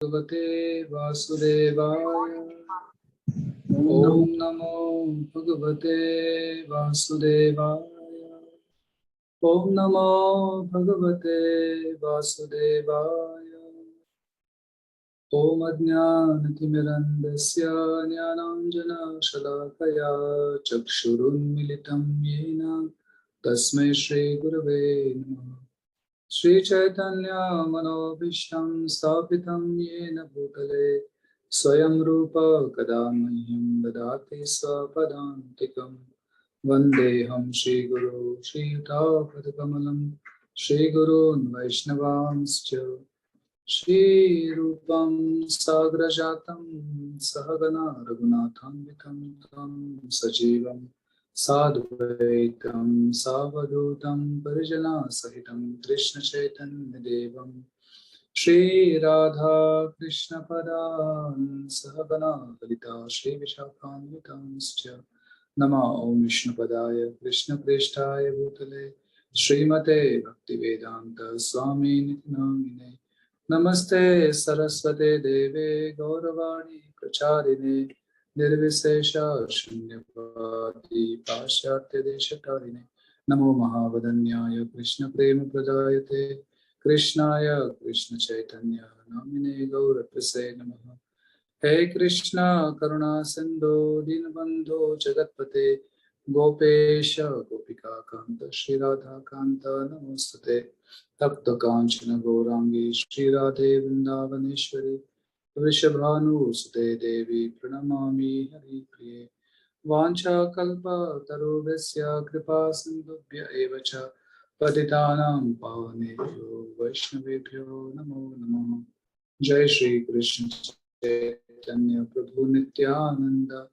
भगवते वासुदेवाय। ओम नमो भगवते वासुदेवाय। ओम नमो भगवते वासुदेवाय। ओम अज्ञानतिमिरन्धस्य ज्ञानाञ्जनशलाकया चक्षुरुन्मिलितं येन तस्मै श्रीगुरवे नमः। श्रीचैतन्यमनोभीष्टं स्थापितं येन भूतले स्वयं रूप कदा मह्यं ददाति स्वपदान्तिकं। वन्देऽहं श्रीगुरो श्रीयुतापदकमलं श्रीगुरून् वैष्णवांश्च। श्रीरूपं साग्रजातं सहगना रघुनाथान्वितं तं सजीवं साद्वैतं सावधूतं परिजनसहितं कृष्णचैतन्यदेवं श्रीराधा कृष्णपदान् सहगना ललिता श्रीविशाखान्वितांश्च। नमो ॐ विष्णुपदाय कृष्णप्रेष्ठाय भूतले श्रीमते भक्तिवेदान्त स्वामिनिति नामिने। नमस्ते सरस्वते देवे गौरवाणी प्रचारिणे निर्विशेष शून्यवादी पाश्चात्य देशकारिणे। नमो महावदन्याय कृष्ण प्रेम प्रदायते कृष्णाय कृष्ण चैतन्य नामिने गौरत्से नमः। हे कृष्ण करुणा सिंधु दीनबंधु जगतपते गोपेश गोपिका कांत श्री राधा कांत नमोस्तुते। तप्त कांचन गौरांगी श्री राधे वृंदावनेश्वरी वृषभानुसुते देवी प्रणमामि हरिप्रिये। वाञ्छाकल्पतरुभ्यश्च कृपा सिन्धुभ्य एव च पतितानां पावनेभ्यो वैष्णवेभ्यो नमो नमः। जय श्री कृष्ण चैतन्य प्रभु नित्यानंद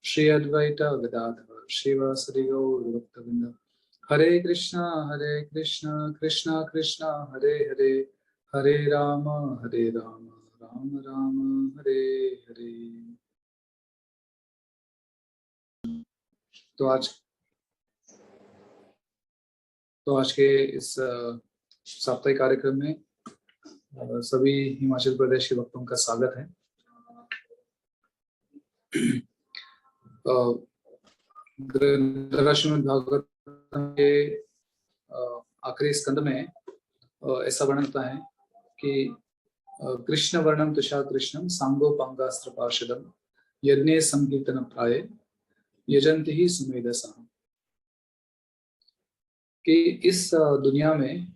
श्री अद्वैत गदाधर श्रीवासदि गौर भक्तवृंद। हरे कृष्णा कृष्णा कृष्णा हरे हरे हरे राम राम राम हरे हरे। तो आज के इस साप्ताहिक कार्यक्रम में सभी हिमाचल प्रदेश के भक्तों का स्वागत है। श्रीमद् भागवत के आखिरी स्कंद में ऐसा वर्णन होता है कि कृष्ण वर्णम तुषार कृष्णम सांगोपांगास्त्र पार्षदम यज्ञे संकीर्तन प्राय यजंति ही सुमेधसा। कि इस दुनिया में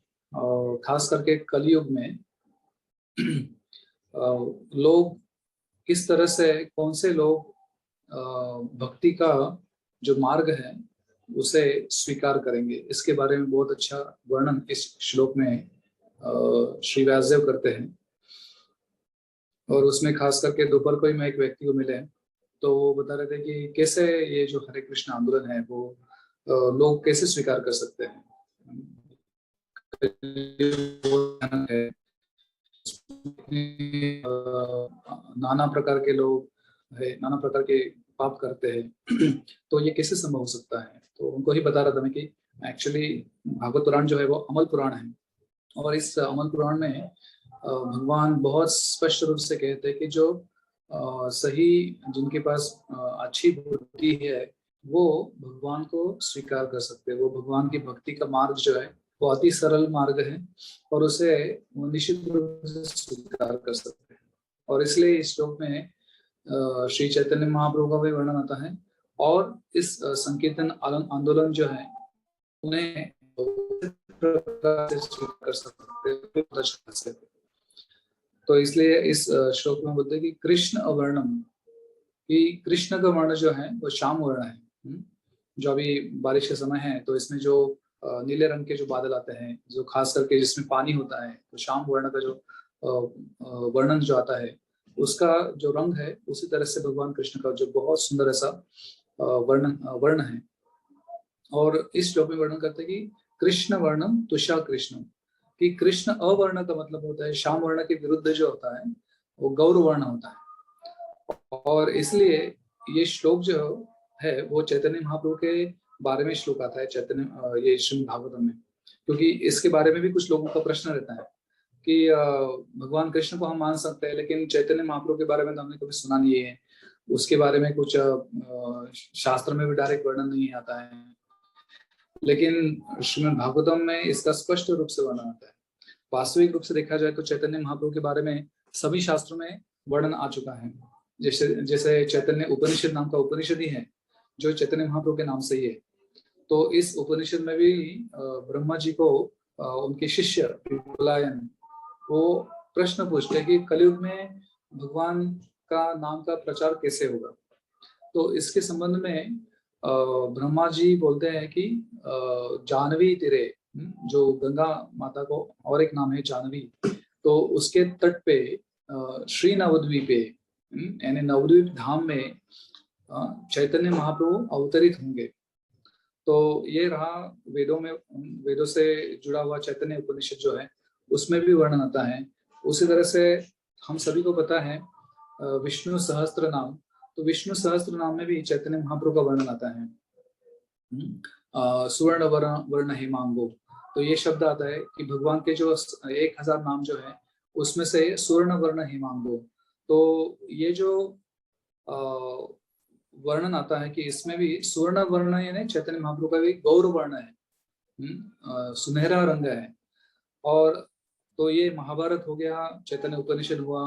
खास करके कलयुग में लोग किस तरह से कौन से लोग भक्ति का जो मार्ग है उसे स्वीकार करेंगे, इसके बारे में बहुत अच्छा वर्णन इस श्लोक में श्री व्यासदेव करते हैं। और उसमें खास करके दोपहर को ही मैं एक व्यक्ति को मिले तो वो बता रहे थे कि कैसे ये जो हरे कृष्ण आंदोलन है वो लोग कैसे स्वीकार कर सकते हैं। नाना प्रकार के लोग है, नाना प्रकार के पाप करते हैं तो ये कैसे संभव हो सकता है। तो उनको ही बता रहा था मैं कि एक्चुअली भागवत पुराण जो है वो अमल पुराण है और इस अमल पुराण में भगवान बहुत स्पष्ट रूप से कहते हैं कि जो सही जिनके पास अच्छी बुद्धि है वो भगवान को स्वीकार कर सकते हैं। वो भगवान की भक्ति का मार्ग जो है वो अति सरल मार्ग है और उसे निश्चित रूप से स्वीकार कर सकते हैं। और इसलिए इस श्लोक में श्री चैतन्य महाप्रभु का भी वर्णन आता है और इस संकीर्तन आंदोलन जो है उन्हें प्रकार से स्वीकार कर सकते हैं। तो इसलिए इस श्लोक में बोलते हैं कि कृष्ण अवर्णम, कि कृष्ण का वर्ण जो है वो श्याम वर्ण है। जो अभी बारिश का समय है तो इसमें जो नीले रंग के जो बादल आते हैं, जो खास करके जिसमें पानी होता है, तो श्याम वर्ण का जो वर्णन जो आता है उसका जो रंग है उसी तरह से भगवान कृष्ण का जो बहुत सुंदर ऐसा वर्ण है। और इस श्लोक में वर्णन करते हैं कि कृष्ण वर्णम तुषा कृष्णम, कि कृष्ण अवर्ण का मतलब होता है श्याम वर्ण के विरुद्ध जो होता है वो गौर वर्ण होता है। और इसलिए ये श्लोक जो है वो चैतन्य महाप्रभु के बारे में श्लोक आता है चैतन्य ये श्रीमद् भागवतम में, क्योंकि इसके बारे में भी कुछ लोगों का प्रश्न रहता है कि भगवान कृष्ण को हम मान सकते हैं, लेकिन चैतन्य महाप्रभु के बारे में तो हमने कभी सुना नहीं है। उसके बारे में कुछ शास्त्र में भी डायरेक्ट वर्णन नहीं आता है, लेकिन श्रीमद् भागवतम में इसका स्पष्ट रूप से वर्णन आता है। वास्तविक रूप से देखा जाए तो चैतन्य महाप्रभु के बारे में सभी शास्त्रों में वर्णन आ चुका है। जैसे जैसे चैतन्य उपनिषद नाम का उपनिषद ही है जो चैतन्य महाप्रभु के नाम से ही है। तो इस उपनिषद में भी ब्रह्मा जी को उनके शिष्य विपुलायन वो प्रश्न पूछते हैं कि कलयुग में भगवान का नाम का प्रचार कैसे होगा। तो इसके संबंध में ब्रह्मा जी बोलते हैं कि जानवी तीरे, जो गंगा माता को और एक नाम है जानवी, तो उसके तट पे श्री नवद्वीपे यानी नवद्वीप धाम में चैतन्य महाप्रभु अवतरित होंगे। तो ये रहा वेदों से जुड़ा हुआ चैतन्य उपनिषद जो है उसमें भी वर्णन आता है। उसी तरह से हम सभी को पता है विष्णु सहस्त्र नाम, तो विष्णु सहस्त्र नाम में भी चैतन्य महाप्रभु का वर्णन आता है। सुवर्ण वर्ण हेमांगो, तो ये शब्द आता है कि भगवान के जो 1000 नाम जो है उसमें से सुवर्ण वर्ण हेमांगो, तो ये जो वर्णन आता है कि इसमें भी सुवर्ण वर्ण यानी चैतन्य महाप्रभु का भी गौर वर्ण है, सुनहरा रंग है। और तो ये महाभारत हो गया, चैतन्य उपनिषद हुआ,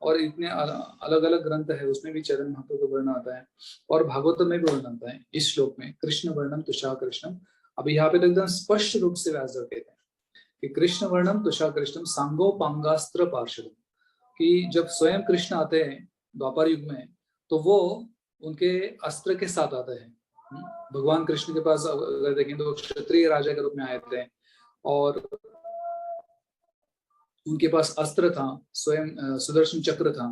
और इतने अलग अलग ग्रंथ है उसमें भी चैतन्य महाप्रभु का वर्णन आता है। और भागवत में भी वर्णन आता है इस श्लोक में, कृष्ण वर्णम तुषार कृष्णम। अभी यहाँ पे तो एकदम स्पष्ट रूप से व्यासदेव कहते हैं कि कृष्ण वर्णम तुषार कृष्णम सांगो पांगास्त्र पार्षद, कि जब स्वयं कृष्ण आते हैं द्वापर युग में तो वो उनके अस्त्र के साथ आते हैं। भगवान कृष्ण के पास अगर देखें तो क्षत्रिय राजा के रूप में आए थे और उनके पास अस्त्र था, स्वयं सुदर्शन चक्र था।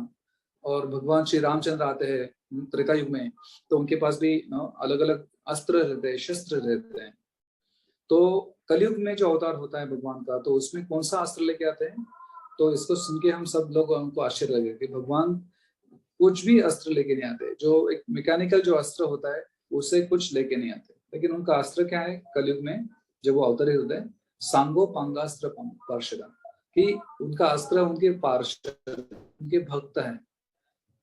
और भगवान श्री रामचंद्र आते हैं त्रेता युग में तो उनके पास भी अलग अलग अस्त्र रहते हैं, शस्त्र रहते हैं। तो कलयुग में जो अवतार होता है भगवान का, तो उसमें कौन सा अस्त्र लेके आते हैं, तो इसको सुन के हम सब लोग हमको आश्चर्य लगे कि भगवान कुछ भी अस्त्र लेके नहीं आते। जो एक मैकेनिकल जो अस्त्र होता है उसे कुछ लेके नहीं आते, लेकिन उनका अस्त्र क्या है कलयुग में जब वो अवतरित होते हैं, सांगो पांगास्त्र पार्षद, कि उनका अस्त्र उनके पार्षद, उनके भक्त हैं।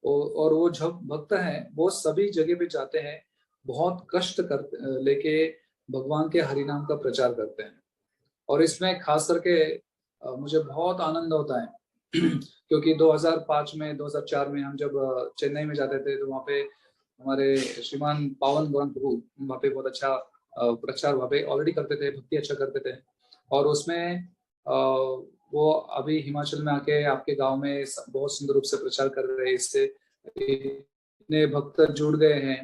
और वो जो भक्त हैं वो सभी जगह पे जाते हैं, बहुत कष्ट कर लेके भगवान के हरि नाम का प्रचार करते हैं। और इसमें खास करके मुझे बहुत आनंद होता है क्योंकि 2005 में 2004 में हम जब चेन्नई में जाते थे तो वहाँ पे हमारे श्रीमान पावन गौरंग प्रभु वहाँ पे बहुत अच्छा प्रचार वहाँ पे ऑलरेडी करते थे, भक्ति अच्छा करते थे। और उसमें वो अभी हिमाचल में आके आपके गांव में बहुत सुंदर रूप से प्रचार कर रहे हैं, इससे इतने भक्त जुड़ गए हैं।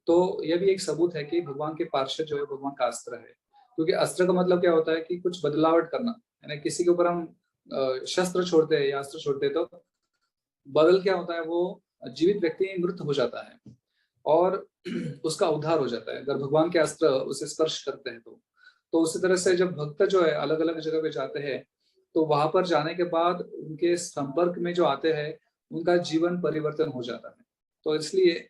तो यह भी एक सबूत है कि भगवान के पार्षद जो है भगवान का अस्त्र है। क्योंकि अस्त्र का मतलब क्या होता है कि कुछ बदलावट करना, यानी किसी के ऊपर हम शस्त्र छोड़ते हैं या अस्त्र छोड़ते हैं तो बदल क्या होता है, वो जीवित व्यक्ति मृत हो जाता है और उसका उद्धार हो जाता है अगर भगवान के अस्त्र उसे स्पर्श करते हैं तो उसी तरह से जब भक्त जो है अलग अलग जगह पे जाते हैं तो वहां पर जाने के बाद उनके संपर्क में जो आते हैं उनका जीवन परिवर्तन हो जाता है। तो इसलिए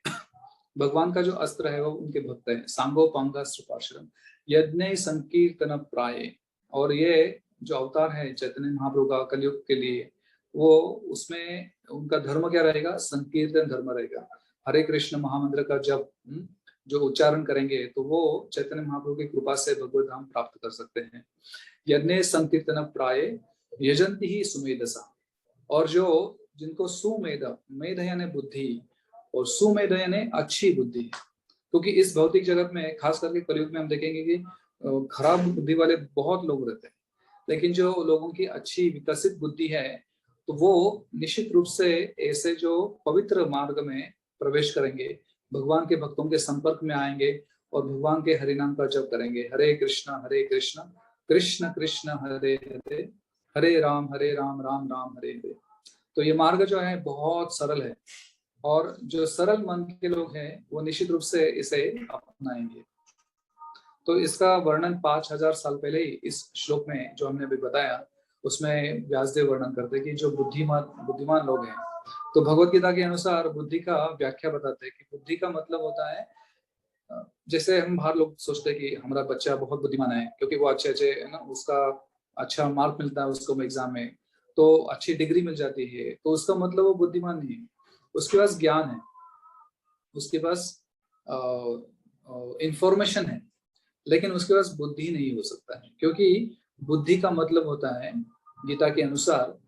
भगवान का जो अस्त्र है वो उनके भक्त है। सांगो पांगास्त्र पार्षदम यज्ञ संकीर्तन प्राय, और ये जो अवतार है चैतन्य महाप्रभु का कलयुग के लिए, वो उसमें उनका धर्म क्या रहेगा, संकीर्तन धर्म रहेगा। हरे कृष्ण महामंत्र का जब जो उच्चारण करेंगे तो वो चैतन्य महाप्रभु की कृपा से भगवत धाम प्राप्त कर सकते हैं। यज्ञ संकीर्तन प्राय यजंती ही सुमेधसा, और जो जिनको सुमेध, मेध यानी बुद्धि और सुमेध यानी अच्छी बुद्धि, क्योंकि इस भौतिक जगत में खास करके कलयुग में हम देखेंगे कि खराब बुद्धि वाले बहुत लोग रहते हैं, लेकिन जो लोगों की अच्छी विकसित बुद्धि है तो वो निश्चित रूप से ऐसे जो पवित्र मार्ग में प्रवेश करेंगे, भगवान के भक्तों के संपर्क में आएंगे और भगवान के हरिनाम का जप करेंगे। हरे कृष्ण कृष्ण कृष्ण हरे हरे, हरे राम राम राम हरे हरे। तो ये मार्ग जो है बहुत सरल है और जो सरल मन के लोग हैं वो निश्चित रूप से इसे अपनाएंगे। तो इसका वर्णन 5000 साल पहले ही इस श्लोक में जो हमने अभी बताया उसमें व्यासदेव वर्णन करते हैं कि जो बुद्धिमान लोग हैं, तो भगवत गीता के अनुसार बुद्धि का व्याख्या बताते हैं कि बुद्धि का मतलब होता है, जैसे हम बाहर लोग सोचते हैं कि हमारा बच्चा बहुत बुद्धिमान है क्योंकि वो अच्छे है ना, उसका अच्छा मार्क मिलता है उसको एग्जाम में, तो अच्छी डिग्री मिल जाती है, तो उसका मतलब वो बुद्धिमान नहीं है। उसके पास ज्ञान है, उसके पास इंफॉर्मेशन है, लेकिन उसके पास बुद्धि नहीं हो सकता है, क्योंकि बुद्धि का मतलब होता है गीता के अनुसार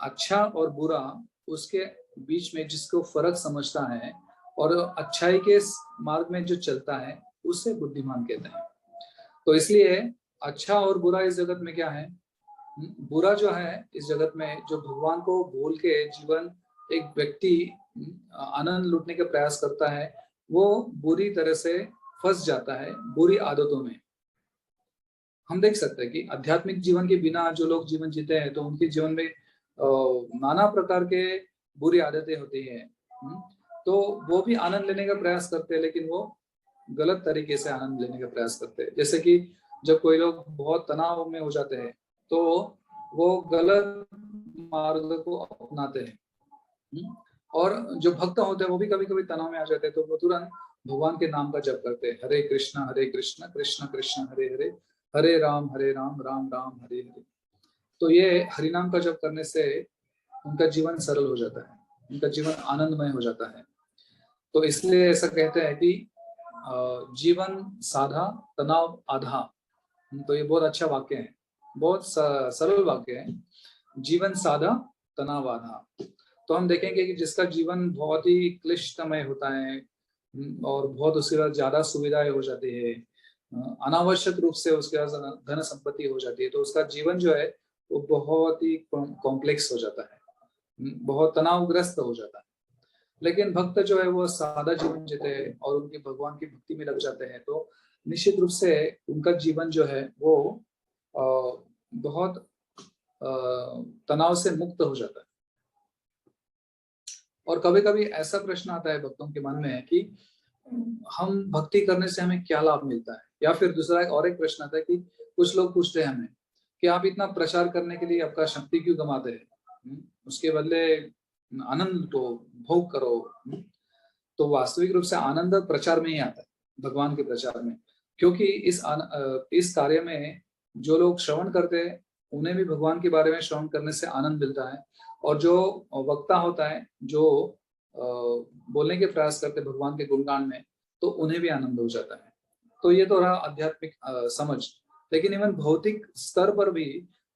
अच्छा और बुरा, उसके बीच में जिसको फर्क समझता है और अच्छाई के मार्ग में जो चलता है उसे बुद्धिमान कहते हैं। तो इसलिए अच्छा और बुरा इस जगत में क्या है, बुरा जो है इस जगत में, जो भगवान को भूल के जीवन एक व्यक्ति आनंद लूटने का प्रयास करता है, वो बुरी तरह से फंस जाता है बुरी आदतों में। हम देख सकते हैं कि आध्यात्मिक जीवन के बिना जो लोग जीवन जीते हैं, तो उनके जीवन में नाना प्रकार के बुरी आदतें होती है। तो वो भी आनंद लेने का प्रयास करते हैं, लेकिन वो गलत तरीके से आनंद लेने का प्रयास करते हैं। जैसे कि जब कोई लोग बहुत तनाव में हो जाते हैं, तो वो गलत मार्ग को अपनाते हैं। और जो भक्त होते हैं वो भी कभी कभी तनाव में आ जाते हैं, तो वो तुरंत भगवान के नाम का जप करते हैं, हरे कृष्ण कृष्ण कृष्ण हरे हरे, हरे राम राम राम हरे हरे। तो ये हरिनाम का जप करने से उनका जीवन सरल हो जाता है, उनका जीवन आनंदमय हो जाता है। तो इसलिए ऐसा कहते हैं कि जीवन साधा तनाव आधा। तो ये बहुत अच्छा वाक्य है, बहुत सरल वाक्य है, जीवन साधा तनाव आधा। तो हम देखेंगे कि जिसका जीवन बहुत ही क्लिष्टमय होता है और बहुत उसके बाद ज्यादा सुविधाएं हो जाती है, अनावश्यक रूप से उसके पास धन संपत्ति हो जाती है, तो उसका जीवन जो है वो बहुत ही कॉम्प्लेक्स हो जाता है, बहुत तनावग्रस्त हो जाता है। लेकिन भक्त जो है वो सादा जीवन जीते हैं और उनके भगवान की भक्ति में लग जाते हैं, तो निश्चित रूप से उनका जीवन जो है वो बहुत तनाव से मुक्त हो जाता है। और कभी कभी ऐसा प्रश्न आता है भक्तों के मन में कि हम भक्ति करने से हमें क्या लाभ मिलता है, या फिर दूसरा एक प्रश्न आता है कि कुछ लोग पूछते हैं हमें कि आप इतना प्रचार करने के लिए आपका शक्ति क्यों गंवाते हैं, उसके बदले आनंद तो भोग करो। तो वास्तविक रूप से आनंद प्रचार में ही आता है, भगवान के प्रचार में, क्योंकि इस कार्य में जो लोग श्रवण करते हैं उन्हें भी भगवान के बारे में श्रवण करने से आनंद मिलता है, और जो वक्ता होता है, जो बोलने के प्रयास करते भगवान के गुणगान में, तो उन्हें भी आनंद हो जाता है। तो ये तो रहा आध्यात्मिक समझ। लेकिन इवन भौतिक स्तर पर भी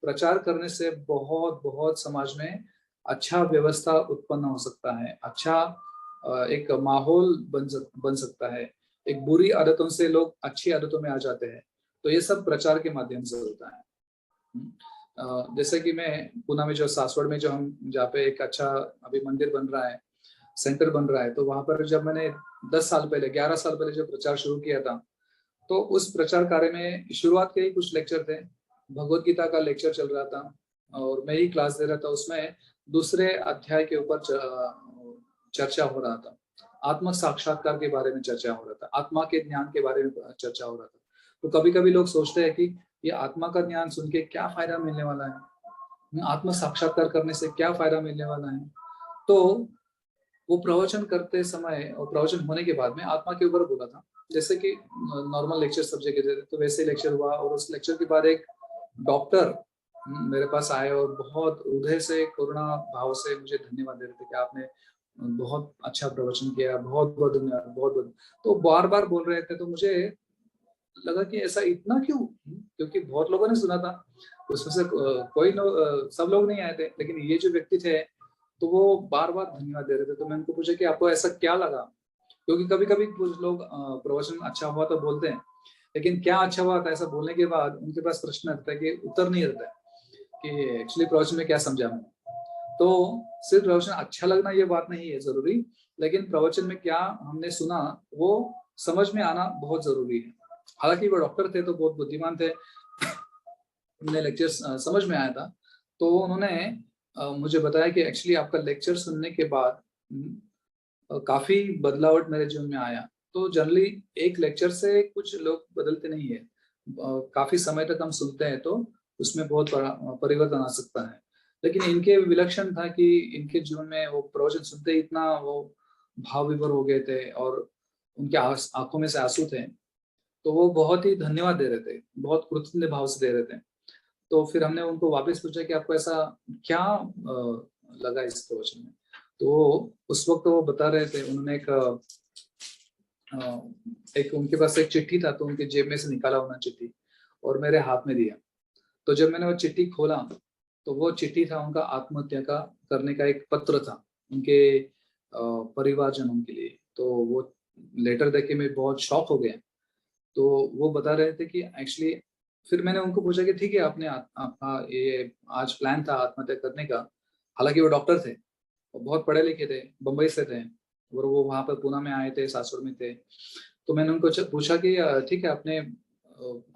प्रचार करने से बहुत बहुत समाज में अच्छा व्यवस्था उत्पन्न हो सकता है, अच्छा एक माहौल बन सकता है, एक बुरी आदतों से लोग अच्छी आदतों में आ जाते हैं। तो ये सब प्रचार के माध्यम से होता है। जैसे कि मैं पुणे में जो सासवड़ में जो हम जहाँ पे एक अच्छा अभी मंदिर बन रहा है, सेंटर बन रहा है, तो वहां पर जब मैंने 10 साल पहले 11 साल पहले जब प्रचार शुरू किया था, तो उस प्रचार कार्य में शुरुआत के ही कुछ लेक्चर थे, भगवत गीता का लेक्चर चल रहा था और मैं ही क्लास दे रहा था। उसमें दूसरे अध्याय के ऊपर चर्चा हो रहा था, आत्म साक्षात्कार के बारे में चर्चा हो रहा था, आत्मा के ज्ञान के बारे में चर्चा हो रहा था। तो कभी कभी लोग सोचते हैं कि ये आत्मा का ज्ञान सुन के क्या फायदा मिलने वाला है, आत्म साक्षात्कार करने से क्या फायदा मिलने वाला है। तो वो प्रवचन करते समय और प्रवचन होने के बाद में आत्मा के ऊपर बोला था, जैसे कि नॉर्मल लेक्चर सब जगह देते, तो वैसे लेक्चर हुआ। और उस लेक्चर के बाद एक डॉक्टर मेरे पास आए और बहुत हृदय से करुणा भाव से मुझे धन्यवाद दे रहे थे कि आपने बहुत अच्छा प्रवचन किया, बहुत बहुत धन्यवाद, बहुत बहुत। तो बार बार बोल रहे थे, तो मुझे लगा कि ऐसा इतना क्यों, क्योंकि बहुत लोगों ने सुना था, उसमें से कोई सब लोग नहीं आए थे, लेकिन ये जो व्यक्ति थे तो वो बार बार धन्यवाद दे रहे थे। तो मैंने उनको पूछा कि आपको ऐसा क्या लगा, क्योंकि कभी कभी कुछ लोग प्रवचन अच्छा हुआ तो बोलते हैं, लेकिन क्या अच्छा हुआ था ऐसा बोलने के बाद उनके पास प्रश्न रहता है कि उत्तर नहीं रहता है कि एक्चुअली प्रवचन में क्या समझा मैं। तो सिर्फ प्रवचन अच्छा लगना ये बात नहीं है जरूरी, लेकिन प्रवचन में क्या हमने सुना वो समझ में आना बहुत जरूरी है। हालांकि वो डॉक्टर थे तो बहुत बुद्धिमान थे, उन्हें लेक्चर समझ में आया था। तो उन्होंने मुझे बताया कि एक्चुअली आपका लेक्चर सुनने के बाद काफी बदलावट मेरे जीवन में आया। तो जनरली एक लेक्चर से कुछ लोग बदलते नहीं है, काफी समय तक हम सुनते हैं तो उसमें बहुत परिवर्तन आ सकता है। लेकिन इनके विलक्षण था कि इनके जीवन में वो प्रवचन सुनते इतना वो भाव विभोर हो गए थे और उनके आंखों में से आंसू थे। तो वो बहुत ही धन्यवाद दे रहे थे, बहुत कृतज्ञ भाव से दे रहे थे। तो फिर हमने उनको वापस पूछा कि आपको ऐसा क्या लगा इस प्रवचन में? तो उस वक्त वो बता रहे थे, उन्होंने एक उनके पास एक चिट्ठी था, तो उनके जेब में से निकाला उन्होंने चिट्ठी और मेरे हाथ में दिया। तो जब मैंने वो चिट्ठी खोला, तो वो चिट्ठी था उनका आत्महत्या का करने का एक पत्र था उनके परिवारजनों के लिए। तो वो लेटर देख के मैं बहुत शॉक हो गया। तो वो बता रहे थे कि एक्चुअली, फिर मैंने उनको पूछा कि ठीक है, आपने आपका ये आज प्लान था आत्महत्या करने का। हालांकि वो डॉक्टर थे और बहुत पढ़े लिखे थे, बम्बई से थे और वो वहां पर पूना में आए थे, सासुर में थे। तो मैंने उनको पूछा कि ठीक है, आपने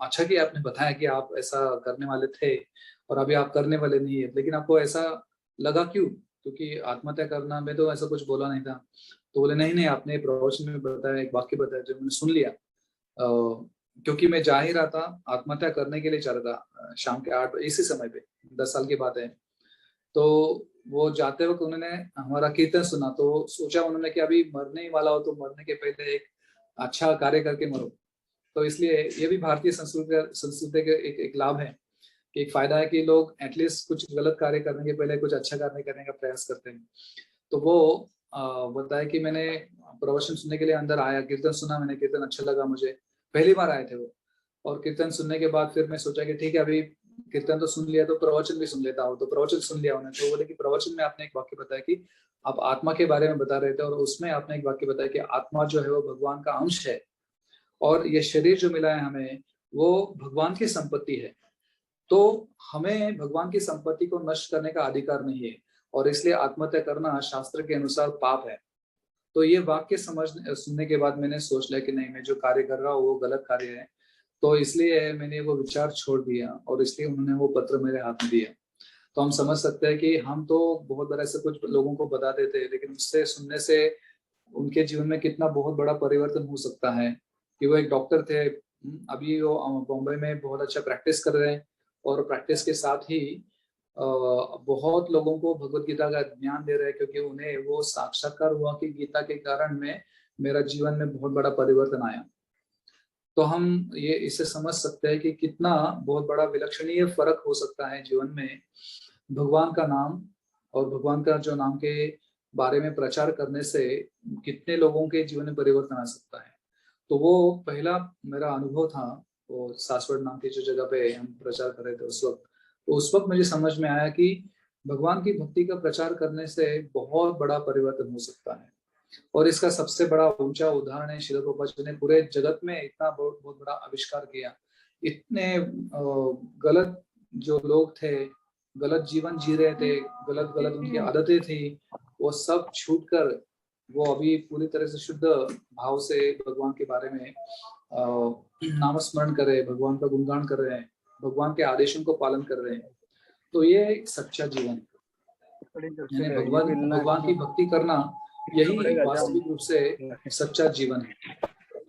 अच्छा किया आपने बताया कि आप ऐसा करने वाले थे और अभी आप करने वाले नहीं है, लेकिन आपको ऐसा लगा क्यों? क्योंकि आत्महत्या करना में तो ऐसा कुछ बोला नहीं था। तो बोले नहीं नहीं, आपने प्रवचन में बताया, एक वाक्य बताया जो मैंने सुन लिया। क्योंकि मैं जा ही रहा था, आत्महत्या करने के लिए चल रहा था शाम के 8 बजे, इसी समय पे 10 साल की बात है। तो वो जाते वक्त उन्होंने हमारा कीर्तन सुना, तो सोचा उन्होंने कि अभी मरने ही वाला हो तो मरने के पहले एक अच्छा कार्य करके मरो। तो इसलिए ये भी भारतीय संस्कृति के एक लाभ है कि एक फायदा है कि लोग एटलीस्ट कुछ गलत कार्य करने के पहले कुछ अच्छा कार्य करने का प्रयास करते हैं। तो वो बताया कि मैंने प्रवचन सुनने के लिए अंदर आया, कीर्तन सुना मैंने, कीर्तन अच्छा लगा मुझे, पहली बार आए थे वो। और कीर्तन सुनने के बाद फिर मैं सोचा कि ठीक है, अभी कीर्तन तो सुन लिया तो प्रवचन भी सुन लेता हूँ। तो प्रवचन सुन लिया उन्होंने। तो बोले कि प्रवचन में आपने एक वाक्य बताया कि आप आत्मा के बारे में बता रहे थे, और उसमें आपने एक वाक्य बताया कि आत्मा जो है वो भगवान का अंश है और ये शरीर जो मिला है हमें वो भगवान की संपत्ति है। तो हमें भगवान की संपत्ति को नष्ट करने का अधिकार नहीं है, और इसलिए आत्महत्या करना शास्त्र के अनुसार पाप है। तो ये वाक्य सुनने के बाद मैंने सोच लिया कि नहीं, मैं जो कार्य कर रहा हूँ वो गलत कार्य है। तो इसलिए मैंने वो विचार छोड़ दिया और इसलिए उन्होंने वो पत्र मेरे हाथ में दिया। तो हम समझ सकते हैं कि हम तो बहुत बार ऐसे कुछ लोगों को बता देते हैं, लेकिन उससे सुनने से उनके जीवन में कितना बहुत बड़ा परिवर्तन हो सकता है। कि वो एक डॉक्टर थे, अभी वो बॉम्बे में बहुत अच्छा प्रैक्टिस कर रहे हैं, और प्रैक्टिस के साथ ही बहुत लोगों को भगवत गीता का ज्ञान दे रहे हैं, क्योंकि उन्हें वो साक्षात्कार हुआ कि गीता के कारण में मेरा जीवन में बहुत बड़ा परिवर्तन आया। तो हम ये इससे समझ सकते हैं कि कितना बहुत बड़ा विलक्षणीय फर्क हो सकता है जीवन में भगवान का नाम और भगवान का जो नाम के बारे में प्रचार करने से कितने लोगों के जीवन में परिवर्तन आ सकता है। तो वो पहला मेरा अनुभव था, वो सासवड़ नाम की जो जगह पे हम प्रचार कर रहे थे उस वक्त। तो उस वक्त मुझे समझ में आया कि भगवान की भक्ति का प्रचार करने से बहुत बड़ा परिवर्तन हो सकता है। और इसका सबसे बड़ा ऊंचा उदाहरण है श्रील प्रभुपाद जी ने पूरे जगत में इतना बहुत बहुत बड़ा आविष्कार किया। इतने गलत जो लोग थे, गलत जीवन जी रहे थे, गलत गलत उनकी आदतें थी, वो सब छूट कर वो अभी पूरी तरह से शुद्ध भाव से भगवान के बारे में नामस्मरण कर रहे हैं, भगवान का गुणगान कर रहे हैं, भगवान के आदेशों को पालन कर रहे हैं। तो ये एक सच्चा जीवन, यानी भगवान की भक्ति करना यही वास्तविक रूप से सच्चा जीवन है।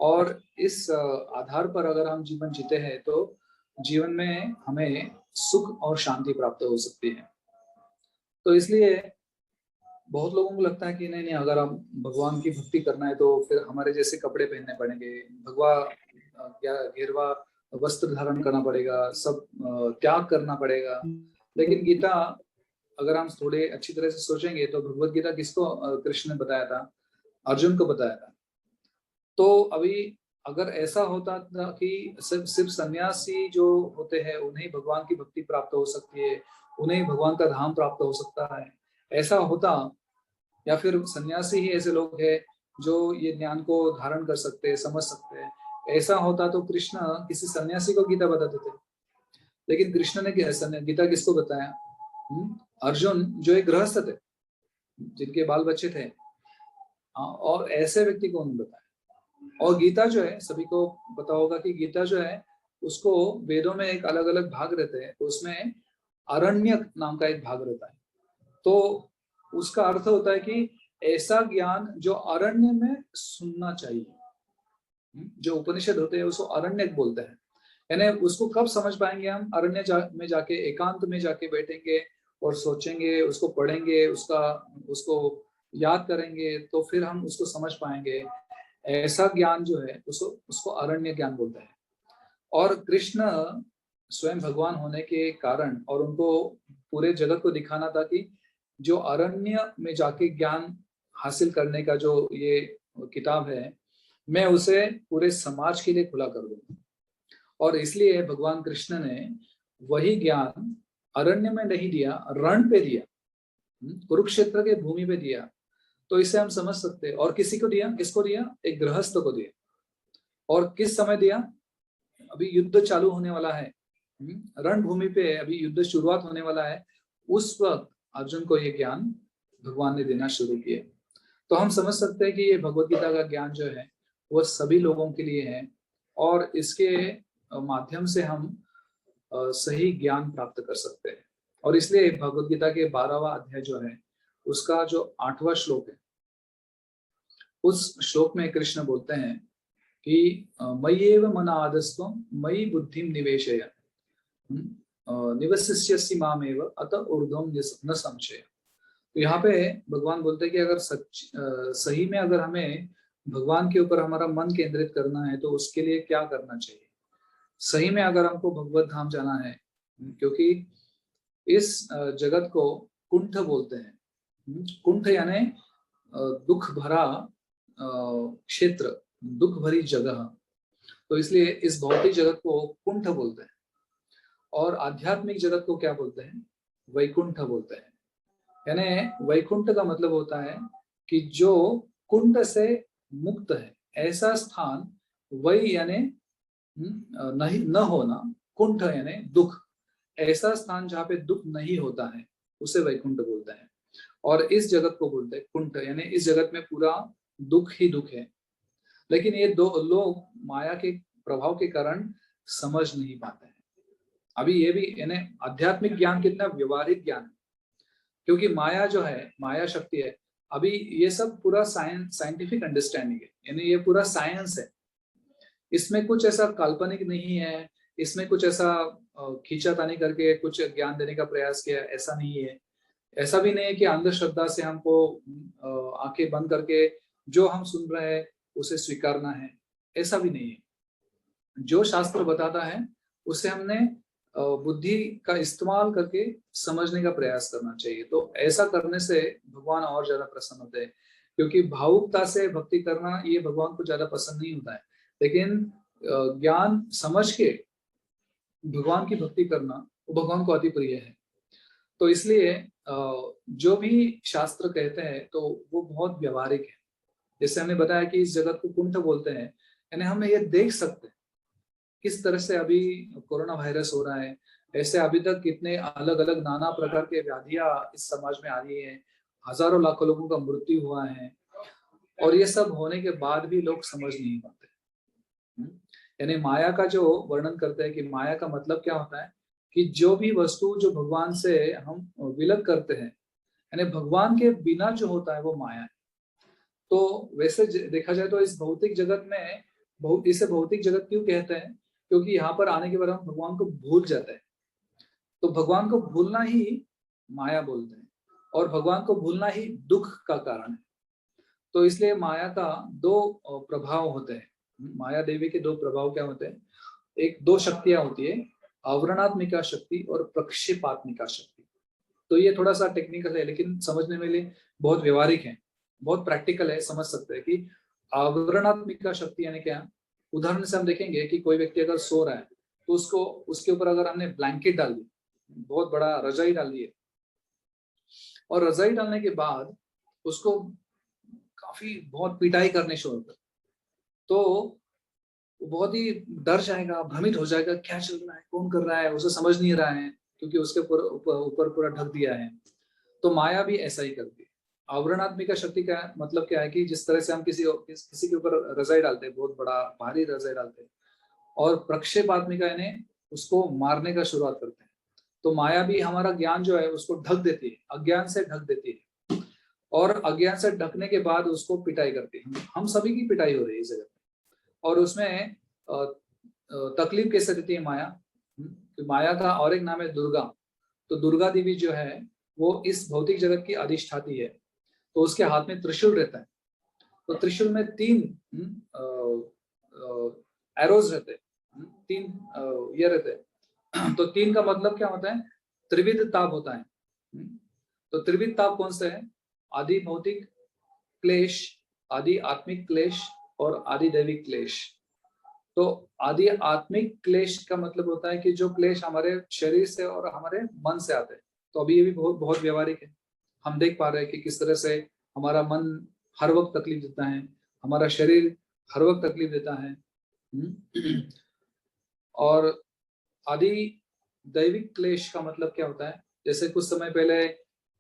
और इस आधार पर अगर हम जीवन जीते हैं तो जीवन में हमें सुख और शांति प्राप्त हो सकती है। तो इसलिए बहुत लोगों को लगता है कि नहीं नहीं, अगर हम भगवान की भक्ति करना है तो फिर हमारे जैसे कपड़े पहनने पड़ेंगे, भगवा क्या घेरवा वस्त्र धारण करना पड़ेगा, सब त्याग करना पड़ेगा। लेकिन गीता अगर हम थोड़े अच्छी तरह से सोचेंगे तो भगवत गीता किसको कृष्ण ने बताया था? अर्जुन को बताया था। तो अभी अगर ऐसा होता था कि सिर्फ सन्यासी जो होते हैं उन्हें भगवान की भक्ति प्राप्त हो सकती है, उन्हें भगवान का धाम प्राप्त हो सकता है, ऐसा होता, या फिर सन्यासी ही ऐसे लोग हैं जो ये ज्ञान को धारण कर सकते हैं, समझ सकते हैं, ऐसा होता तो कृष्ण किसी सन्यासी को गीता बताते थे। लेकिन कृष्ण ने गीता किसको बताया? अर्जुन जो एक गृहस्थ थे, जिनके बाल बच्चे थे, और ऐसे व्यक्ति को उन्होंने बताया। और गीता जो है, सभी को पता होगा कि गीता जो है उसको वेदों में एक अलग अलग भाग रहते हैं, तो उसमें अरण्यक नाम का एक भाग रहता है। तो उसका अर्थ होता है कि ऐसा ज्ञान जो अरण्य में सुनना चाहिए। जो उपनिषद होते हैं उसको अरण्यक बोलते हैं। यानी उसको कब समझ पाएंगे हम? अरण्य में जाके, एकांत में जाके बैठेंगे और सोचेंगे, उसको पढ़ेंगे, उसको याद करेंगे, तो फिर हम उसको समझ पाएंगे। ऐसा ज्ञान जो है उसको अरण्य ज्ञान बोलते हैं। और कृष्ण स्वयं भगवान होने के कारण और उनको पूरे जगत को दिखाना था कि जो अरण्य में जाके ज्ञान हासिल करने का जो ये किताब है, मैं उसे पूरे समाज के लिए खुला कर दूं। और इसलिए भगवान कृष्ण ने वही ज्ञान अरण्य में नहीं दिया, रण पे दिया, कुरुक्षेत्र के भूमि पे दिया। तो इसे हम समझ सकते हैं। और किसी को दिया, किसको दिया? एक गृहस्थ को दिया। और किस समय दिया? अभी युद्ध चालू होने वाला है, रणभूमि पे अभी युद्ध शुरुआत होने वाला है, उस वक्त अर्जुन को ये ज्ञान भगवान ने देना शुरू किया। तो हम समझ सकते हैं कि ये भगवत गीता का ज्ञान जो है वो सभी लोगों के लिए है, और इसके माध्यम से हम सही ज्ञान प्राप्त कर सकते हैं। और इसलिए भगवत गीता के 12वां अध्याय जो है उसका जो 8वां श्लोक है, उस श्लोक में कृष्ण बोलते हैं कि मय्येव मन आदस्त्वं मयि बुद्धिम निवेशय निवसिष्यसि मामेव अत ऊर्ध्वं न संशय। तो यहाँ पे भगवान बोलते हैं कि अगर सही में अगर हमें भगवान के ऊपर हमारा मन केंद्रित करना है तो उसके लिए क्या करना चाहिए। सही में अगर हमको भगवत धाम जाना है, क्योंकि इस जगत को कुंठ बोलते हैं। कुंठ यानी दुख भरा क्षेत्र, दुख भरी जगह। तो इसलिए इस भौतिक जगत को कुंठ बोलते हैं। और आध्यात्मिक जगत को क्या बोलते हैं? वैकुंठ बोलते हैं। यानी वैकुंठ का मतलब होता है कि जो कुंठ से मुक्त है, ऐसा स्थान। वही यानी नहीं न होना, कुंठ यानी दुख, ऐसा स्थान जहाँ पे दुख नहीं होता है उसे वैकुंठ बोलते हैं। और इस जगत को बोलते हैं कुंठ, यानी इस जगत में पूरा दुख ही दुख है। लेकिन ये दो लोग माया के प्रभाव के कारण समझ नहीं पाते हैं। अभी ये भी यानी आध्यात्मिक ज्ञान कितना व्यवहारिक ज्ञान है, क्योंकि माया जो है, माया शक्ति है, अभी ये सब पूरा साइंटिफिक अंडरस्टैंडिंग है, यानी ये पूरा साइंस है। इसमें कुछ ऐसा काल्पनिक नहीं है, इसमें कुछ ऐसा खींचातानी करके कुछ ज्ञान देने का प्रयास किया, ऐसा नहीं है। ऐसा भी नहीं है कि अंधश्रद्धा से हमको आंखें बंद करके जो हम सुन रहे हैं उसे स्वीकारना है, ऐसा भी नहीं है। जो शास्त्र बताता है उसे हमने बुद्धि का इस्तेमाल करके समझने का प्रयास करना चाहिए। तो ऐसा करने से भगवान और ज्यादा प्रसन्न होते हैं, क्योंकि भावुकता से भक्ति करना ये भगवान को ज्यादा पसंद नहीं होता है। लेकिन ज्ञान समझ के भगवान की भक्ति करना वो भगवान को अति प्रिय है। तो इसलिए जो भी शास्त्र कहते हैं तो वो बहुत व्यवहारिक है। जैसे हमने बताया कि इस जगत को कुंठ बोलते हैं, यानी हम ये देख सकते हैं किस तरह से अभी कोरोना वायरस हो रहा है। ऐसे अभी तक कितने अलग अलग नाना प्रकार के व्याधियां इस समाज में आ रही है, हजारों लाखों लोगों का मृत्यु हुआ है, और ये सब होने के बाद भी लोग समझ नहीं पाते। यानी माया का जो वर्णन करते हैं कि माया का मतलब क्या होता है कि जो भी वस्तु जो भगवान से हम विलग करते हैं, यानी भगवान के बिना जो होता है वो माया है। तो वैसे देखा जाए तो इस भौतिक जगत में इसे भौतिक जगत क्यों कहते हैं? क्योंकि यहाँ पर आने के बाद हम भगवान को भूल जाते हैं। तो भगवान को भूलना ही माया बोलते हैं, और भगवान को भूलना ही दुख का कारण है। तो इसलिए माया का दो प्रभाव होते हैं। माया देवी के दो प्रभाव क्या होते हैं? एक दो शक्तियां होती है, आवरणात्मिका शक्ति और प्रक्षेपात्मिका शक्ति। तो ये थोड़ा सा टेक्निकल है, लेकिन समझने में लिए बहुत व्यवहारिक है, बहुत प्रैक्टिकल है। समझ सकते हैं कि आवरणात्मिका शक्ति यानी क्या। उदाहरण से हम देखेंगे कि कोई व्यक्ति अगर सो रहा है तो उसको उसके ऊपर अगर हमने ब्लैंकेट डाल दी, बहुत बड़ा रजाई डाल दी है, और रजाई डालने के बाद उसको काफी बहुत पिटाई करने शुरू कर, तो बहुत ही डर जाएगा, भ्रमित हो जाएगा, क्या चल रहा है, कौन कर रहा है, उसे समझ नहीं रहा है, क्योंकि उसके ऊपर पूरा ढक दिया है। तो माया भी ऐसा ही करती है। आवरणात्मिका शक्ति का मतलब क्या है कि जिस तरह से हम किसी के ऊपर रजाई डालते हैं, बहुत बड़ा भारी रजाई डालते हैं, और प्रक्षेपात्मिका यानी उसको मारने का शुरुआत करते हैं। तो माया भी हमारा ज्ञान जो है उसको ढक देती है, अज्ञान से ढक देती है, और अज्ञान से ढकने के बाद उसको पिटाई करती है। हम सभी की पिटाई हो रही है इस जगत में, और उसमें तकलीफ कैसे देती है माया? तो माया का और एक नाम है दुर्गा। तो दुर्गा देवी जो है वो इस भौतिक जगत की अधिष्ठाती है। तो उसके हाथ में त्रिशूल रहता है, तो त्रिशूल में 3 एरोज रहते हैं, 3 ये रहते हैं। तो 3 का मतलब क्या होता है? त्रिविध ताप होता है। तो त्रिविध ताप कौन सा है? आदि भौतिक क्लेश, आदि आत्मिक क्लेश और आदि दैविक क्लेश। तो आदि आत्मिक क्लेश का मतलब होता है कि जो क्लेश हमारे शरीर से और हमारे मन से आते हैं। तो अभी ये भी बहुत बहुत व्यवहारिक है। हम देख पा रहे हैं कि किस तरह से हमारा मन हर वक्त तकलीफ देता है, हमारा शरीर हर वक्त तकलीफ देता है। और आदि दैविक क्लेश का मतलब क्या होता है? जैसे कुछ समय पहले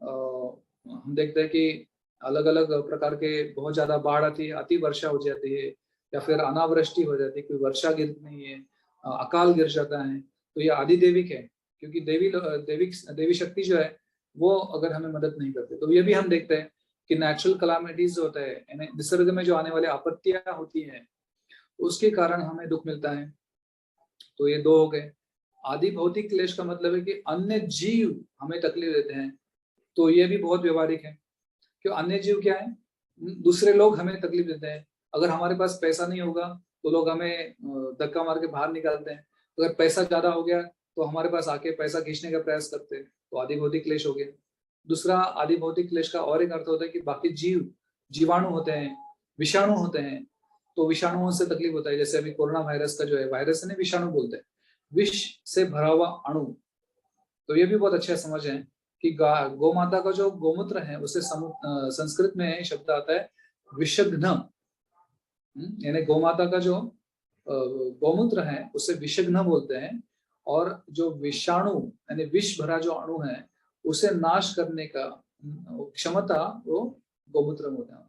हम देखते हैं कि अलग अलग प्रकार के बहुत ज्यादा बाढ़ आती है, अति वर्षा हो जाती है, या फिर अनावृष्टि हो जाती है, कोई वर्षा गिरती नहीं है, अकाल गिर जाता है। तो ये आदि दैविक है, क्योंकि देवी शक्ति जो है वो अगर हमें मदद नहीं करते। तो ये भी हम देखते हैं कि नेचुरल कलामिटीज होता है, यानी निसर्ग में जो आने वाले आपत्तियां होती है उसके कारण हमें दुख मिलता है। तो ये 2 हो गए। आदि भौतिक क्लेश का मतलब है कि अन्य जीव हमें तकलीफ देते हैं। तो ये भी बहुत व्यवहारिक है। क्यों? अन्य जीव क्या है? दूसरे लोग हमें तकलीफ देते हैं। अगर हमारे पास पैसा नहीं होगा तो लोग हमें धक्का मार के बाहर निकालते हैं। अगर पैसा ज्यादा हो गया तो हमारे पास आके पैसा खींचने का प्रयास करते हैं। तो आदि भौतिक क्लेश हो गया। दूसरा आदि भौतिक क्लेश का और एक अर्थ होता है कि बाकी जीवाणु होते हैं, विषाणु होते हैं। तो विषाणुओं से तकलीफ होता है। जैसे अभी कोरोना वायरस का जो है, वायरस नहीं विषाणु बोलते हैं, विष से भरा हुआ अणु। तो ये भी बहुत अच्छा समझ है कि गौ माता का जो गोमूत्र है उसे संस्कृत में शब्द आता है विषघ्न। यानी गौ माता का जो गौमूत्र है उसे विषघ्न बोलते हैं। और जो विषाणु यानी विष भरा जो अणु है उसे नाश करने का क्षमता वो गौमूत्र में होता है।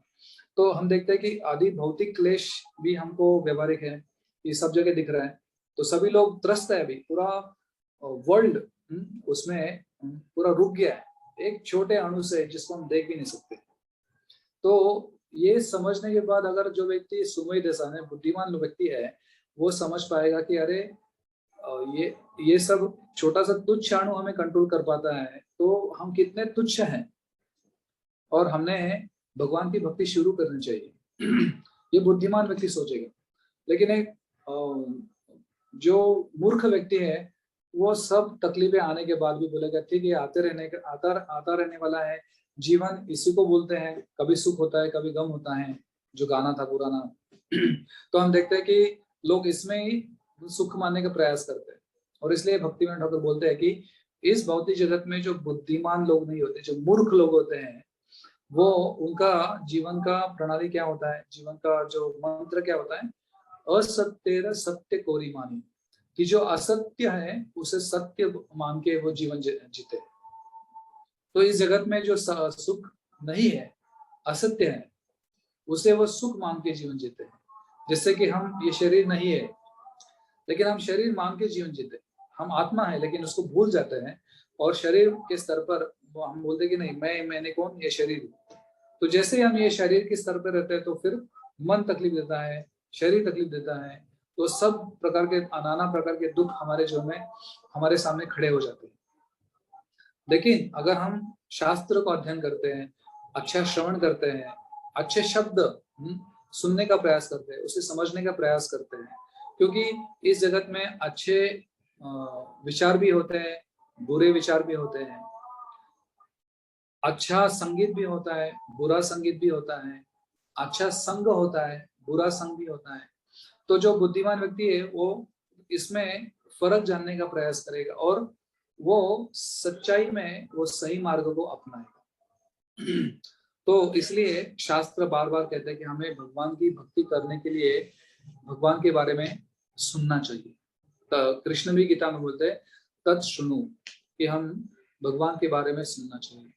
तो हम देखते हैं कि आदि भौतिक क्लेश भी हमको व्यवहारिक है, ये सब जगह दिख रहा है। तो सभी लोग त्रस्त है, अभी पूरा वर्ल्ड उसमें पूरा रुक गया है एक छोटे अणु से जिसको हम देख भी नहीं सकते। तो ये समझने के बाद अगर जो व्यक्ति सुमय दशा में बुद्धिमान व्यक्ति है वो समझ पाएगा कि अरे ये सब छोटा सा तुच्छ अणु हमें कंट्रोल कर पाता है, तो हम कितने तुच्छ हैं और हमने भगवान की भक्ति शुरू करनी चाहिए। ये बुद्धिमान व्यक्ति सोचेगा। लेकिन एक जो मूर्ख व्यक्ति है वो सब तकलीफें आने के बाद भी बोलेगा ठीक है, आता रहने वाला है जीवन, इसी को बोलते हैं, कभी सुख होता है कभी गम होता है, जो गाना था पुराना। तो हम देखते हैं कि लोग इसमें ही सुख मानने का प्रयास करते हैं। और इसलिए भक्तिविनोद ठाकुर बोलते हैं कि इस भौतिक जगत में जो बुद्धिमान लोग नहीं होते, जो मूर्ख लोग होते हैं, वो उनका जीवन का प्रणाली क्या होता है, जीवन का जो मंत्र क्या होता है, असत्य सत्य कोरी मानी, कि जो असत्य है उसे सत्य मान के वो जीवन जीते। तो इस जगत में जो सुख नहीं है, असत्य है, उसे वो सुख मान के जीवन जीते हैं। जैसे कि हम ये शरीर नहीं है लेकिन हम शरीर मान के जीवन जीते, हम आत्मा है लेकिन उसको भूल जाते हैं। और शरीर के स्तर पर वो हम बोलते कि नहीं मैंने कौन, ये शरीर। तो जैसे हम ये शरीर के स्तर पर रहते हैं तो फिर मन तकलीफ देता है, शरीर तकलीफ देता है। तो सब प्रकार के नाना प्रकार के दुख हमारे जो में हमारे सामने खड़े हो जाते हैं। लेकिन अगर हम शास्त्र को अध्ययन करते हैं, अच्छा श्रवण करते हैं, अच्छे शब्द सुनने का प्रयास करते हैं, उसे समझने का प्रयास करते हैं, क्योंकि इस जगत में अच्छे विचार भी होते हैं, बुरे विचार भी होते हैं, अच्छा संगीत भी होता है, बुरा संगीत भी होता है, अच्छा संग होता है, बुरा संग भी होता है। तो जो बुद्धिमान व्यक्ति है वो इसमें फर्क जानने का प्रयास करेगा और वो सच्चाई में वो सही मार्ग को अपनाएगा। तो इसलिए शास्त्र बार बार कहते हैं कि हमें भगवान की भक्ति करने के लिए भगवान के बारे में सुनना चाहिए। तो कृष्ण भी गीता में बोलते हैं तत् सुनो, कि हम भगवान के बारे में सुनना चाहिए।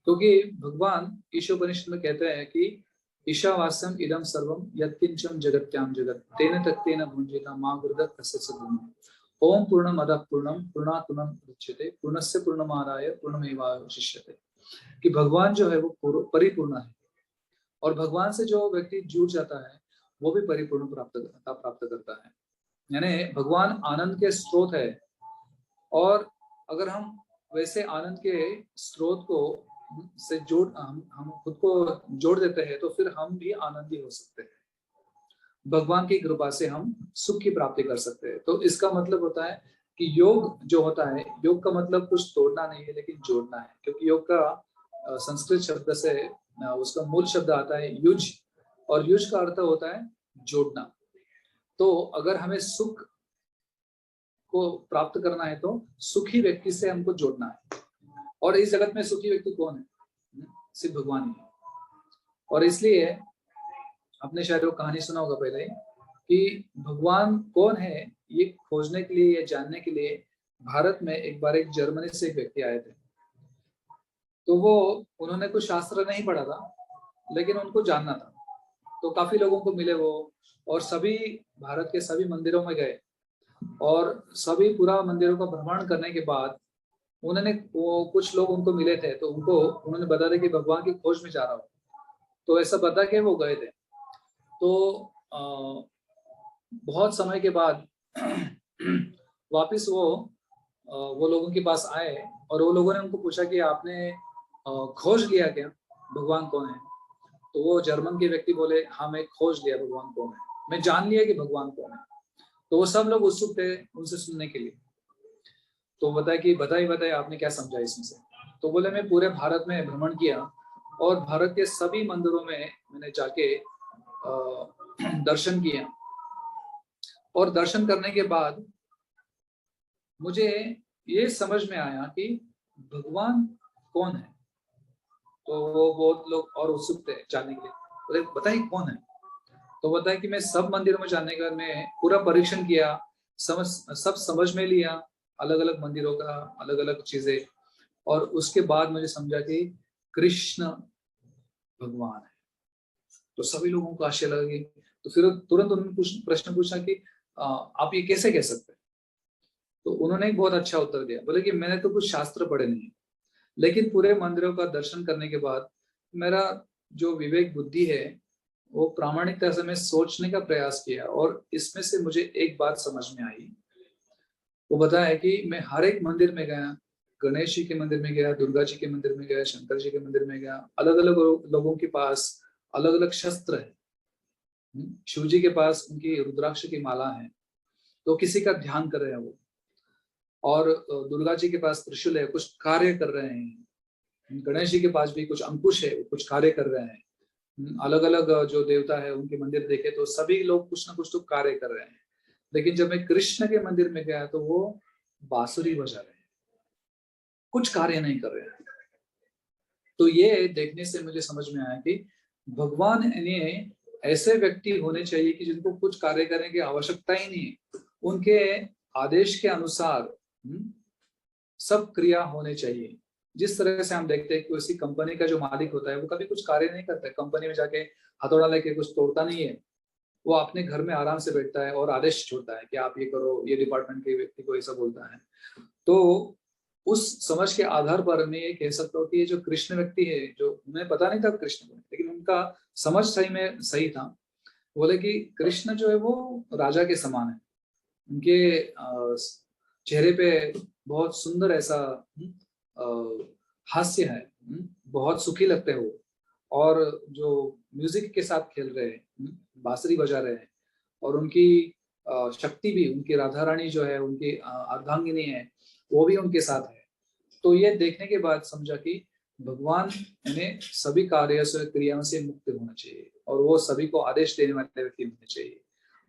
क्योंकि भगवान ईशोपनिषद में कहते हैं कि ईशावास्यम इदम सर्वम यत्किंचम जगत्याम जगत तेन तत्तेन भुंजिता मां गुरुदत्त तस्य सद्गुणम्। ओम पूर्णमदः पूर्णम पूर्णात् पूर्णम् उच्यते पूर्णस्य पूर्णमादाय पूर्णमेवावशिष्यते। कि भगवान जो है वो परिपूर्ण है और भगवान से जो व्यक्ति जुड़ जाता है वो भी परिपूर्ण प्राप्त करता है। यानी भगवान आनंद के स्रोत है। और अगर हम वैसे आनंद के स्रोत को से हम खुद को जोड़ देते हैं तो फिर हम भी आनंदी हो सकते हैं। भगवान की कृपा से हम सुख की प्राप्ति कर सकते हैं। तो इसका मतलब होता है कि योग जो होता है, योग का मतलब कुछ तोड़ना नहीं है लेकिन जोड़ना है, क्योंकि योग का संस्कृत शब्द से उसका मूल शब्द आता है युज, और युज का अर्थ होता है जोड़ना। तो अगर हमें सुख को प्राप्त करना है तो सुखी व्यक्ति से हमको जोड़ना है, और इस जगत में सुखी व्यक्ति कौन है? सिर्फ भगवान ही है। और इसलिए आपने शायद वो कहानी सुना होगा पहले कि भगवान कौन है ये खोजने के लिए या जानने के लिए भारत में एक बार एक जर्मनी से एक व्यक्ति आए थे। तो वो उन्होंने कुछ शास्त्र नहीं पढ़ा था लेकिन उनको जानना था, तो काफी लोगों को मिले वो, और सभी भारत के सभी मंदिरों में गए, और सभी पूरा मंदिरों का भ्रमण करने के बाद उन्होंने कुछ लोग उनको मिले थे, तो उन्होंने बता दिया कि भगवान की खोज में जा रहा हूँ। तो ऐसा बता के वो गए थे। तो बहुत समय के बाद वापस वो लोगों के पास आए, और वो लोगों ने उनको पूछा कि आपने खोज लिया क्या भगवान कौन है? तो वो जर्मन के व्यक्ति बोले, हाँ मैं खोज लिया भगवान कौन है, मैं जान लिया कि भगवान कौन है। तो वो सब लोग उत्सुक थे उनसे सुनने के लिए। तो बताइए आपने क्या समझा इसमें से? तो बोले मैं पूरे भारत में भ्रमण किया और भारत के सभी मंदिरों में मैंने जाके दर्शन किया, और दर्शन करने के बाद मुझे ये समझ में आया कि भगवान कौन है। तो वो बहुत लोग और उत्सुक थे जानने के लिए, बोले बताइए कौन है। तो बताया कि मैं सब मंदिरों में जाने के बाद मैं पूरा परीक्षण किया, सब समझ में लिया, अलग अलग मंदिरों का अलग अलग चीजें, और उसके बाद मुझे समझा कि कृष्ण भगवान है। तो सभी लोगों को आश्चर्य लगा। तो फिर तुरंत उन्होंने प्रश्न पूछा कि आप ये कैसे कह सकते हैं? तो उन्होंने एक बहुत अच्छा उत्तर दिया, बोले कि मैंने तो कुछ शास्त्र पढ़े नहीं, लेकिन पूरे मंदिरों का दर्शन करने के बाद मेरा जो विवेक बुद्धि है वो प्रामाणिकता से मैं सोचने का प्रयास किया, और इसमें से मुझे एक बात समझ में आई। वो बताया कि मैं हर एक मंदिर में गया, गणेश जी के मंदिर में गया, दुर्गा जी के मंदिर में गया, शंकर जी के मंदिर में गया, अलग अलग लोगों के पास अलग अलग शस्त्र है। शिव जी के पास उनकी रुद्राक्ष की माला है, तो किसी का ध्यान कर रहे हैं वो, और दुर्गा जी के पास त्रिशूल है, कुछ कार्य कर रहे हैं। गणेश जी के पास भी कुछ अंकुश है, वो कुछ कार्य कर रहे हैं। अलग अलग जो देवता है उनके मंदिर देखे तो सभी लोग कुछ ना कुछ तो कार्य कर रहे हैं। लेकिन जब मैं कृष्ण के मंदिर में गया तो वो बांसुरी बजा रहे हैं, कुछ कार्य नहीं कर रहे हैं। तो ये देखने से मुझे समझ में आया कि भगवान यानी ऐसे व्यक्ति होने चाहिए कि जिनको कुछ कार्य करने की आवश्यकता ही नहीं है, उनके आदेश के अनुसार सब क्रिया होने चाहिए। जिस तरह से हम देखते हैं कि किसी कंपनी का जो मालिक होता है वो कभी कुछ कार्य नहीं करता है, कंपनी में जाके हथौड़ा लेके कुछ तोड़ता नहीं है, वो अपने घर में आराम से बैठता है और आदेश छोड़ता है कि आप ये करो, ये डिपार्टमेंट के व्यक्ति को ऐसा बोलता है। तो उस समझ के आधार पर मैं ये कह सकता हूँ कि ये जो कृष्ण व्यक्ति है, जो उन्हें पता नहीं था कृष्ण को, लेकिन उनका समझ सही था। बोले कि कृष्ण जो है वो राजा के समान है, उनके चेहरे पे बहुत सुंदर ऐसा हास्य है, बहुत सुखी लगते हैं वो, और जो म्यूजिक के साथ खेल रहे हैं, बांसुरी बजा रहे हैं, और उनकी शक्ति भी, उनकी राधा रानी जो है, उनकी अर्धांगिनी है, वो भी उनके साथ है। तो ये देखने के बाद समझा कि भगवान यानी सभी कार्य से क्रियाओं से मुक्त होना चाहिए, और वो सभी को आदेश देने वाले व्यक्ति होने चाहिए।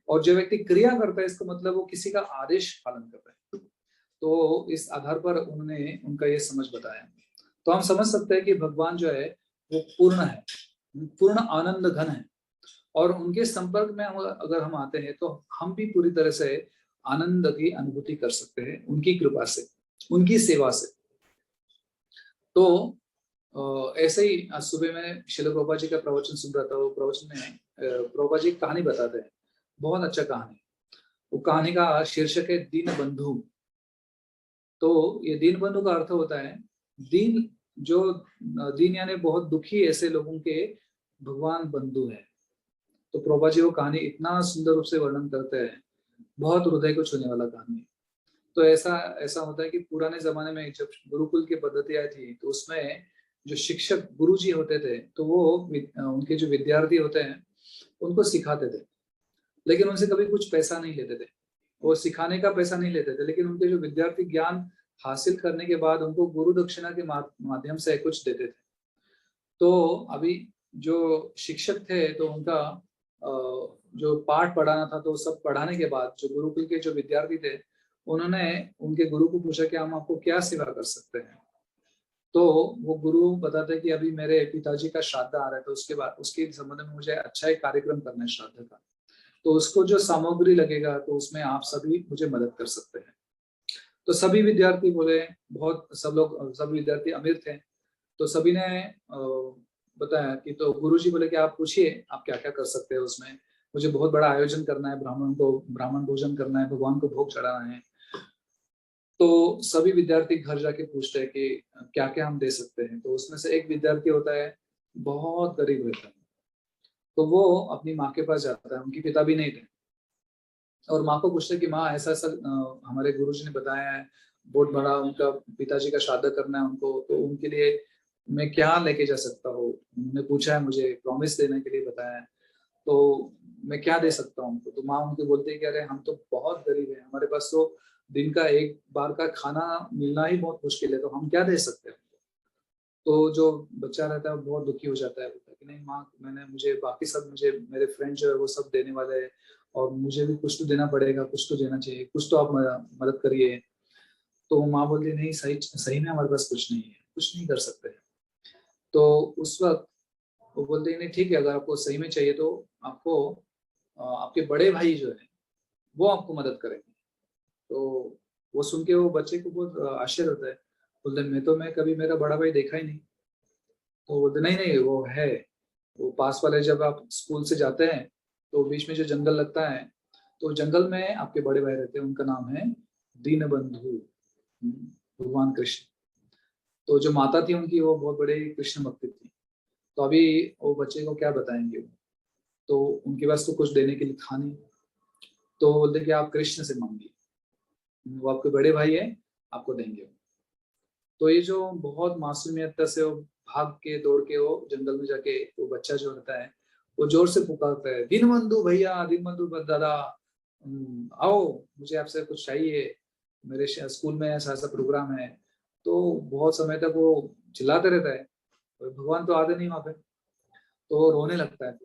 और जो व्यक्ति क्रिया करता है इसका मतलब वो किसी का आदेश पालन कर रहा है। तो इस आधार पर उन्होंने उनका ये समझ बताया। तो हम समझ सकते हैं कि भगवान जो है वो पूर्ण है, पूर्ण आनंद घन है, और उनके संपर्क में अगर हम आते हैं तो हम भी पूरी तरह से आनंद की अनुभूति कर सकते हैं उनकी कृपा से, उनकी सेवा से। तो ऐसे ही आज सुबह में श्रील प्रभुपाद जी का प्रवचन सुन रहा था। वो प्रवचन में प्रभुपाद जी कहानी बताते हैं, बहुत अच्छा कहानी। वो कहानी का शीर्षक है दीन बंधु। तो ये दीन बंधु का अर्थ होता है दीन, जो दीन यानी बहुत दुखी ऐसे लोगों के भगवान बंधु है। तो प्रभुपाद जी वो कहानी इतना सुंदर रूप से वर्णन करते हैं, बहुत हृदय को छूने वाला कहानी। तो ऐसा होता है कि पुराने जमाने में जब गुरुकुल की पद्धति आई थी तो उसमें जो शिक्षक गुरुजी होते थे, तो वो उनके जो विद्यार्थी होते हैं उनको सिखाते थे, लेकिन उनसे कभी कुछ पैसा नहीं लेते थे। वो सिखाने का पैसा नहीं लेते थे, लेकिन उनके जो विद्यार्थी ज्ञान हासिल करने के बाद उनको गुरु दक्षिणा के माध्यम से कुछ देते थे। तो अभी जो शिक्षक थे तो उनका जो पाठ पढ़ाना था, तो सब पढ़ाने के बाद जो गुरुकुल के जो विद्यार्थी थे, उन्होंने उनके गुरु को पूछा कि हम आपको क्या सेवा कर सकते हैं। तो वो गुरु बताते कि अभी मेरे पिताजी का श्राद्ध आ रहा है, तो उसके बाद उसके संबंध में मुझे अच्छा एक कार्यक्रम करना है श्राद्ध का, तो उसको जो सामग्री लगेगा तो उसमें आप सभी मुझे मदद कर सकते हैं। तो सभी विद्यार्थी बोले, बहुत सब विद्यार्थी अमीर थे, तो सभी ने बताया कि, तो गुरुजी बोले कि आप पूछिए आप क्या क्या कर सकते हैं उसमें, मुझे बहुत बड़ा आयोजन करना है, ब्राह्मण भोजन करना है, भगवान को भोग चढ़ाना है। तो सभी विद्यार्थी घर जाके पूछते हैं कि क्या क्या हम दे सकते हैं। तो उसमें से एक विद्यार्थी होता है, बहुत गरीब रहता है, तो वो अपनी माँ के पास जाता है, उनके पिता भी नहीं थे, और माँ को पूछते कि माँ ऐसा ऐसा हमारे गुरुजी ने बताया है, बहुत बड़ा उनका पिताजी का श्राद्ध करना है उनको, तो उनके लिए मैं क्या लेके जा सकता हूँ। उन्होंने पूछा है, मुझे प्रॉमिस देने के लिए बताया है, तो मैं क्या दे सकता हूँ उनको। तो माँ उनके बोलते हैं कि अरे हम तो बहुत गरीब हैं, हमारे पास तो दिन का एक बार का खाना मिलना ही बहुत मुश्किल है, तो हम क्या दे सकते हैं। तो जो बच्चा रहता है वो बहुत दुखी हो जाता है, बोलता है कि नहीं माँ, मुझे बाकी सब, मुझे मेरे फ्रेंड जो है वो सब देने वाले हैं, और मुझे भी कुछ तो देना पड़ेगा, कुछ तो देना चाहिए, कुछ तो आप मदद करिए। तो माँ बोलती नहीं, सही सही में हमारे पास कुछ नहीं है, कुछ नहीं कर सकते। तो उस वक्त वो बोलते हैं नहीं ठीक है, अगर आपको सही में चाहिए तो आपको आपके बड़े भाई जो है वो आपको मदद करेंगे। तो वो सुन के वो बच्चे को बहुत आश्चर्य होता है, बोलते मैं कभी मेरा बड़ा भाई देखा ही नहीं। तो बोलते नहीं नहीं वो है, वो पास वाले, जब आप स्कूल से जाते हैं तो बीच में जो जंगल लगता है, तो जंगल में आपके बड़े भाई रहते हैं, उनका नाम है दीनबंधु, भगवान कृष्ण। तो जो माता थी उनकी, वो बहुत बड़े कृष्ण भक्त थी। तो अभी वो बच्चे को क्या बताएंगे वो, तो उनके पास तो कुछ देने के लिए था नहीं, तो बोलते कि आप कृष्ण से मांगिए, वो आपके बड़े भाई है, आपको देंगे। तो ये जो बहुत मासूमियत से वो भाग के दौड़ के वो जंगल में जाके, वो बच्चा जो रहता है वो जोर से पुकारता है, दीनबंधु भैया, दीनबंधु दादा, आओ, मुझे आपसे कुछ चाहिए, मेरे स्कूल में ऐसा ऐसा प्रोग्राम है। तो बहुत समय तक वो चिल्लाते रहता है, और भगवान तो आते नहीं वहां पे, तो वो रोने लगता है।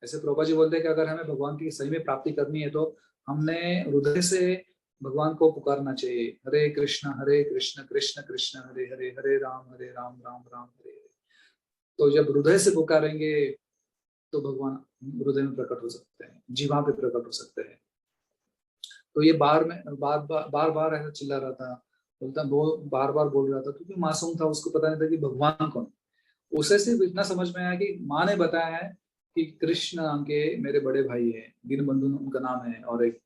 ऐसे प्रभुपा जी बोलते हैं कि अगर हमें भगवान की सही में प्राप्ति करनी है, तो हमने हृदय से भगवान को पुकारना चाहिए, हरे कृष्ण कृष्ण कृष्ण हरे हरे, हरे राम राम राम हरे हरे। तो जब हृदय से पुकारेंगे तो भगवान हृदय में प्रकट हो सकते हैं, जीवा पे प्रकट हो सकते हैं। तो ये बार बार ऐसा चिल्ला रहा था, बोलता वो बार बार बोल रहा था, क्योंकि मासूम था, उसको पता नहीं था कि भगवान कौन। उसे सिर्फ इतना समझ में आया कि माँ ने बताया है कि कृष्ण नाम के मेरे बड़े भाई है, दीनबंधु उनका नाम है, और एक,